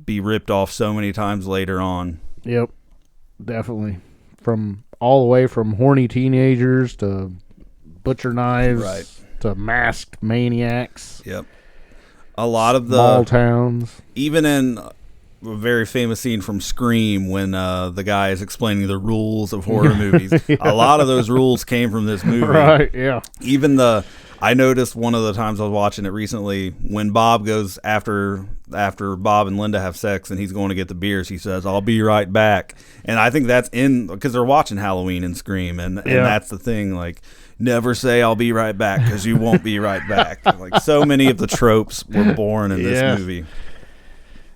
be ripped off so many times later on. Yep, definitely. From all the way from horny teenagers to butcher knives, right, to masked maniacs. Yep. A lot of the small towns. Even in a very famous scene from Scream when the guy is explaining the rules of horror movies, yeah. A lot of those rules came from this movie. Right, yeah. Even I noticed one of the times I was watching it recently, when Bob goes after Bob and Linda have sex and he's going to get the beers, he says, "I'll be right back." And I think that's because they're watching Halloween and Scream, and that's the thing, like, never say "I'll be right back" because you won't be right back. Like, so many of the tropes were born in this movie.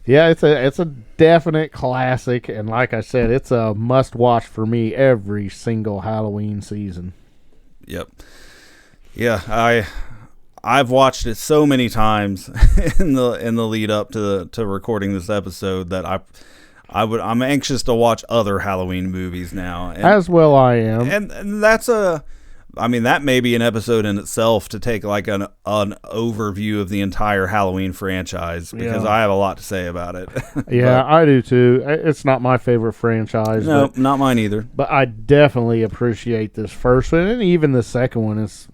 Yeah, it's a definite classic, and like I said, it's a must watch for me every single Halloween season. Yep. Yeah, I've watched it so many times in the lead up to recording this episode that I'm anxious to watch other Halloween movies now. As well I am. And that may be an episode in itself to take like an overview of the entire Halloween franchise, because I have a lot to say about it. Yeah, I do too. It's not my favorite franchise. No, not mine either. But I definitely appreciate this first one, and even the second one is,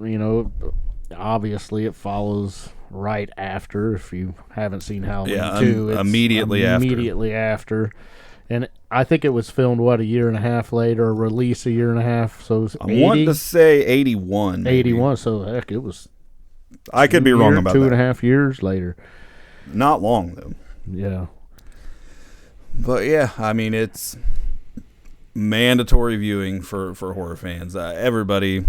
obviously it follows right after. If you haven't seen Halloween 2, it's immediately after. And I think it was filmed, a year and a half later, or released a year and a half. So I want to say 81. 81, so heck, it was. I could be wrong about that. 2.5 years later. Not long, though. Yeah. But yeah, I mean, it's mandatory viewing for horror fans. Everybody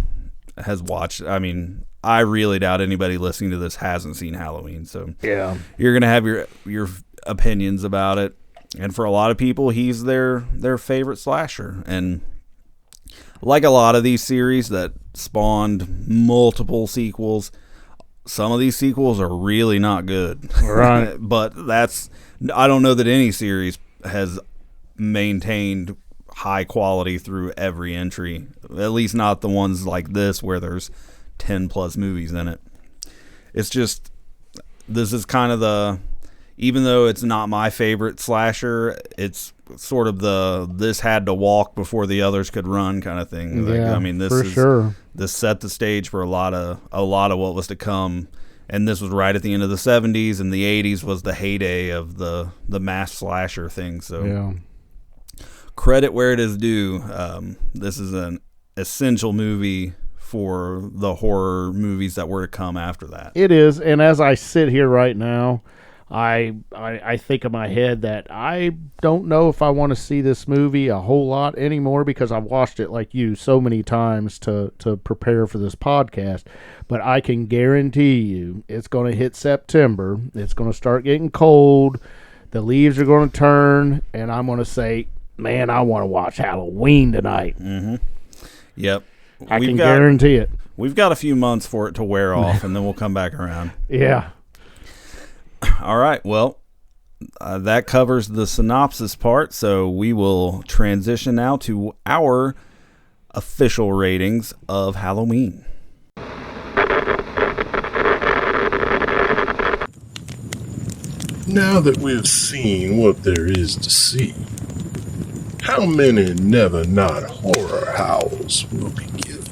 has watched. I mean, I really doubt anybody listening to this hasn't seen Halloween. So yeah, you're gonna have your opinions about it. And for a lot of people, he's their favorite slasher. And like a lot of these series that spawned multiple sequels, some of these sequels are really not good. Right. But I don't know that any series has maintained high quality through every entry. At least not the ones like this where there's 10 plus movies in it. It's just, this is kind of even though it's not my favorite slasher, it's sort of this had to walk before the others could run kind of thing. Yeah, I mean, this set the stage for a lot of what was to come. And this was right at the end of the 70s, and the 80s was the heyday of the mass slasher thing. So credit where it is due. This is an essential movie for the horror movies that were to come after that. It is, and as I sit here right now, I think in my head that I don't know if I want to see this movie a whole lot anymore, because I've watched it like you so many times to prepare for this podcast. But I can guarantee you it's going to hit September. It's going to start getting cold. The leaves are going to turn, and I'm going to say, man, I want to watch Halloween tonight. Mm-hmm. Yep. I can guarantee it. We've got a few months for it to wear off, and then we'll come back around. Yeah. All right, well, that covers the synopsis part, so we will transition now to our official ratings of Halloween. Now that we've seen what there is to see, how many never not horror howls will be given?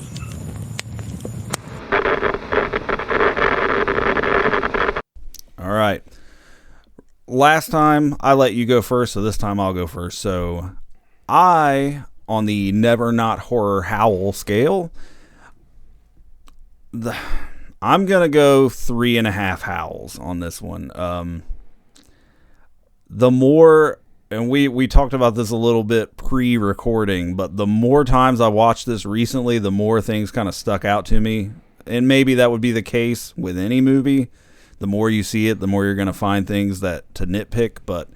All right. Last time I let you go first, so this time I'll go first. So on the never not horror howl scale, I'm going to go 3.5 howls on this one. The more, and we talked about this a little bit pre-recording, but the more times I watched this recently, the more things kind of stuck out to me. And maybe that would be the case with any movie. The more you see it, the more you're going to find things to nitpick. But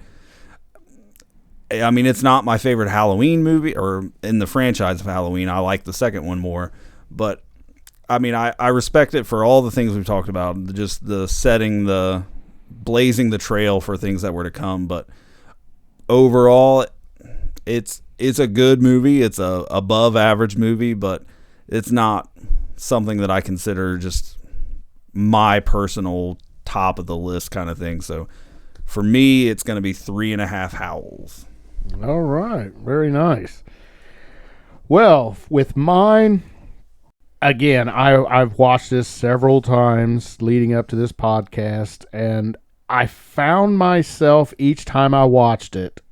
I mean, it's not my favorite Halloween movie, or in the franchise of Halloween. I like the second one more. But, I mean, I respect it for all the things we've talked about. Just the setting, the blazing the trail for things that were to come. But overall, it's a good movie. It's a above average movie, but it's not something that I consider just my personal top of the list kind of thing. So for me, it's going to be 3.5 howls. All right. Very nice. Well, with mine, again, I've watched this several times leading up to this podcast, and I found myself each time I watched it,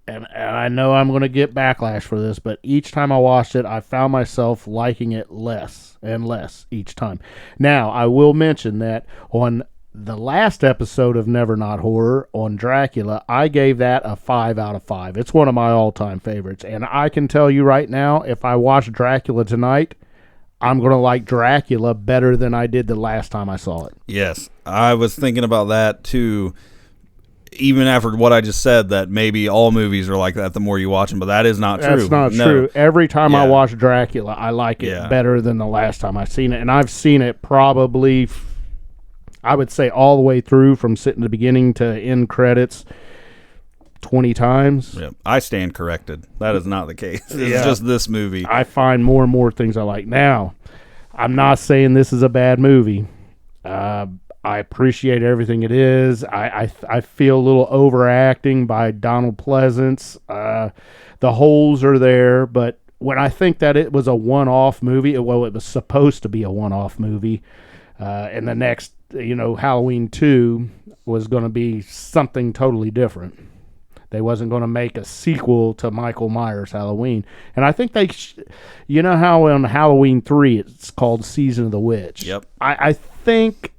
and I know I'm going to get backlash for this, but each time I watched it, I found myself liking it less and less each time. Now, I will mention that on the last episode of Never Not Horror on Dracula, I gave that a 5 out of 5. It's one of my all-time favorites. And I can tell you right now, if I watch Dracula tonight, I'm going to like Dracula better than I did the last time I saw it. Yes, I was thinking about that too, even after what I just said, that maybe all movies are like that the more you watch them, but that is not true. That's not true. Every time I watch Dracula, I like it better than the last time I've seen it. And I've seen it probably, I would say, all the way through from sitting at the beginning to end credits 20 times. Yeah, I stand corrected. That is not the case. It's just this movie. I find more and more things I like. Now, I'm not saying this is a bad movie. I appreciate everything it is. I feel a little overacting by Donald Pleasance. The holes are there, but when I think that it was a one-off movie, it was supposed to be a one-off movie, and the next, Halloween 2 was going to be something totally different. They wasn't going to make a sequel to Michael Myers' Halloween. And I think you know how on Halloween 3 it's called Season of the Witch? Yep. I think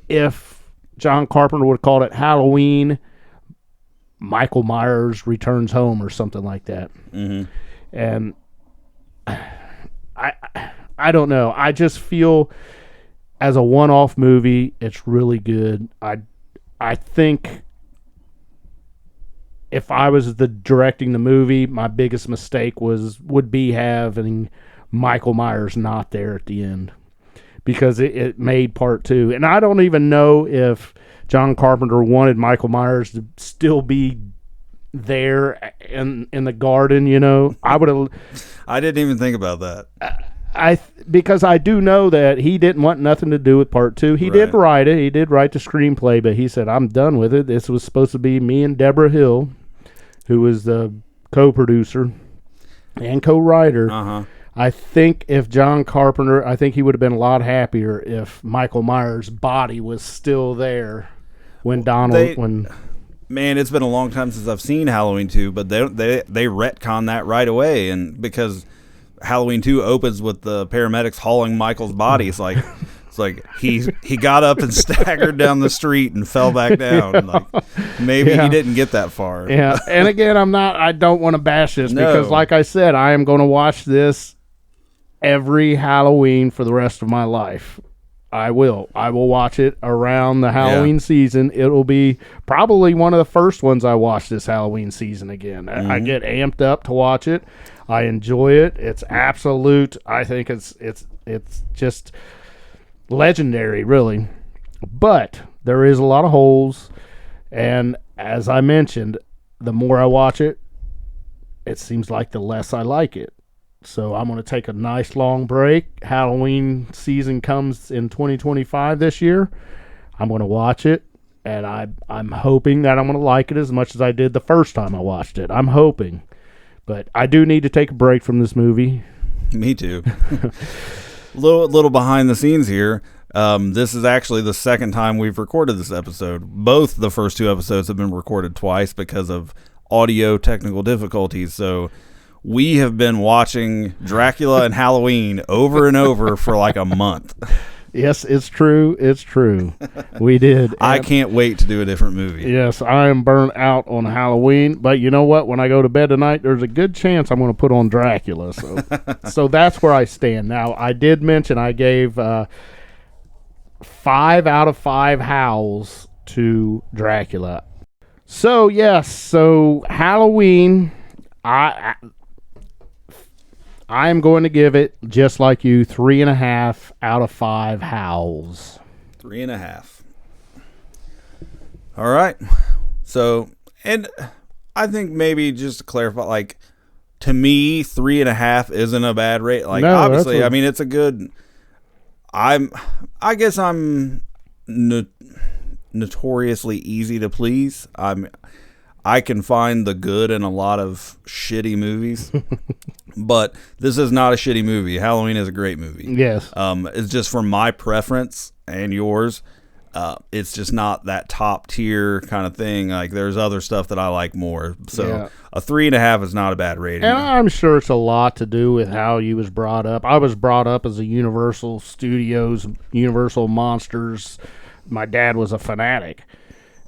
if John Carpenter would have called it Halloween, Michael Myers Returns Home or something like that. Mm-hmm. And I don't know. I just feel as a one-off movie, it's really good. I think if I was directing the movie, my biggest mistake would be having Michael Myers not there at the end, because it made part 2. And I don't even know if John Carpenter wanted Michael Myers to still be there in the garden. I would have. I didn't even think about that. Because I do know that he didn't want nothing to do with part 2. He did write it. He did write the screenplay, but he said, I'm done with it. This was supposed to be me and Deborah Hill, who was the co-producer and co-writer. Uh-huh. I think if John Carpenter, he would have been a lot happier if Michael Myers' body was still there when Man, it's been a long time since I've seen Halloween 2, but they retcon that right away, and because Halloween 2 opens with the paramedics hauling Michael's body. It's like he got up and staggered down the street and fell back down. Like, maybe he didn't get that far. Yeah, and again, I don't want to bash this because, like I said, I am going to watch this every Halloween for the rest of my life. I will watch it around the Halloween season. It'll be probably one of the first ones I watch this Halloween season again. Mm-hmm. I get amped up to watch it. I enjoy it. It's absolute. I think it's just legendary, really. But there is a lot of holes, and as I mentioned, the more I watch it, it seems like the less I like it. So I'm going to take a nice long break. Halloween season comes in 2025 this year. I'm going to watch it, and I'm hoping that I'm going to like it as much as I did the first time I watched it. I'm hoping. But I do need to take a break from this movie. Me too. little behind the scenes here. This is actually the second time we've recorded this episode. Both the first 2 episodes have been recorded twice because of audio technical difficulties. So we have been watching Dracula and Halloween over and over for like a month. Yes, it's true. It's true. We did. I can't wait to do a different movie. Yes, I am burnt out on Halloween. But you know what? When I go to bed tonight, there's a good chance I'm going to put on Dracula. So that's where I stand. Now, I did mention I gave 5 out of 5 howls to Dracula. So yes, so Halloween, I am going to give it, just like you, 3.5 out of 5 howls. 3.5. All right. So, and I think maybe just to clarify, like, to me, 3.5 isn't a bad rate. Like, No, obviously, I mean, it's a good. I guess I'm notoriously easy to please. I can find the good in a lot of shitty movies, but this is not a shitty movie. Halloween is a great movie. Yes. It's just for my preference and yours. It's just not that top tier kind of thing. Like, there's other stuff that I like more. So a 3.5 is not a bad rating. And I'm sure it's a lot to do with how you was brought up. I was brought up as a Universal Studios, Universal Monsters. My dad was a fanatic.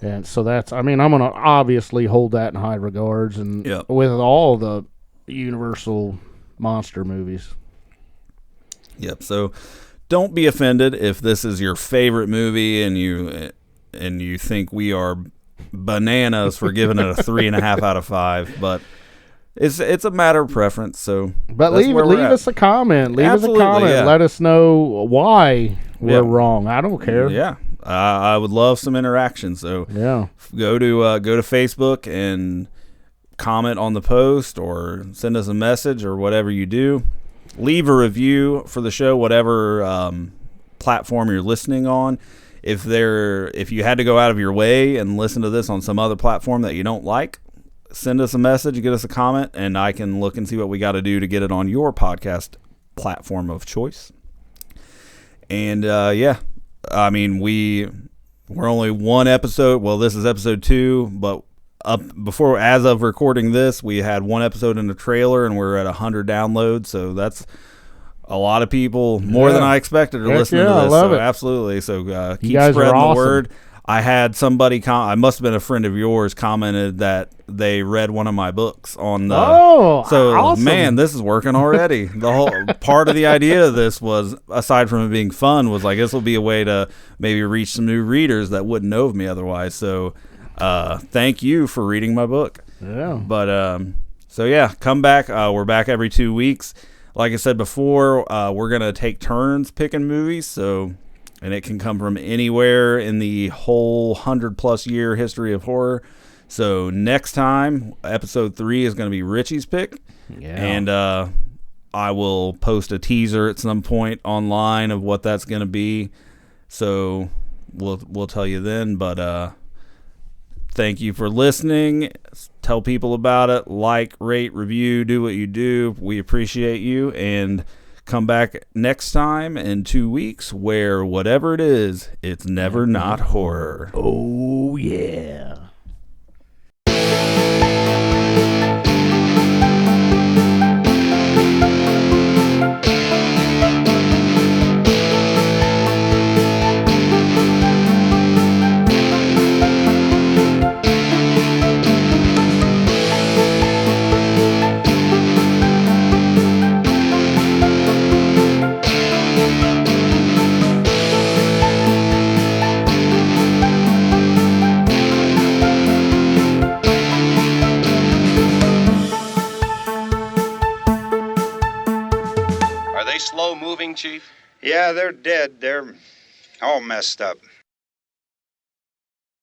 And so I'm going to obviously hold that in high regards, and with all the Universal monster movies. Yep. So don't be offended if this is your favorite movie and you think we are bananas for giving it a 3.5 out of 5, but it's a matter of preference. So, but leave us a comment. Absolutely, yeah. Let us know why we're wrong. I don't care. Yeah. I would love some interaction. So go to Facebook and comment on the post, or send us a message, or whatever you do. Leave a review for the show, whatever platform you're listening on. If you had to go out of your way and listen to this on some other platform that you don't like, send us a message, get us a comment, and I can look and see what we got to do to get it on your podcast platform of choice. And I mean, we're only one episode. Well, this is episode 2, but as of recording this, we had one episode in the trailer, and we're at 100 downloads. So that's a lot of people, more than I expected, are listening to this. I love it. Absolutely. So keep spreading the word. I had somebody I must have been a friend of yours, commented that they read one of my books on the. Awesome. Man, this is working already. The whole part of the idea of this was, aside from it being fun, was like, this will be a way to maybe reach some new readers that wouldn't know of me otherwise. So thank you for reading my book. Yeah. But come back. We're back every 2 weeks. Like I said before, we're gonna take turns picking movies. And it can come from anywhere in the whole 100+ year history of horror. So next time, episode 3 is going to be Richie's pick. Yeah. And I will post a teaser at some point online of what that's going to be. So we'll tell you then. But thank you for listening. Tell people about it. Like, rate, review, do what you do. We appreciate you. And come back next time in 2 weeks, where whatever it is, it's never not horror. Oh, yeah. Are they slow moving, Chief? Yeah, they're dead. They're all messed up.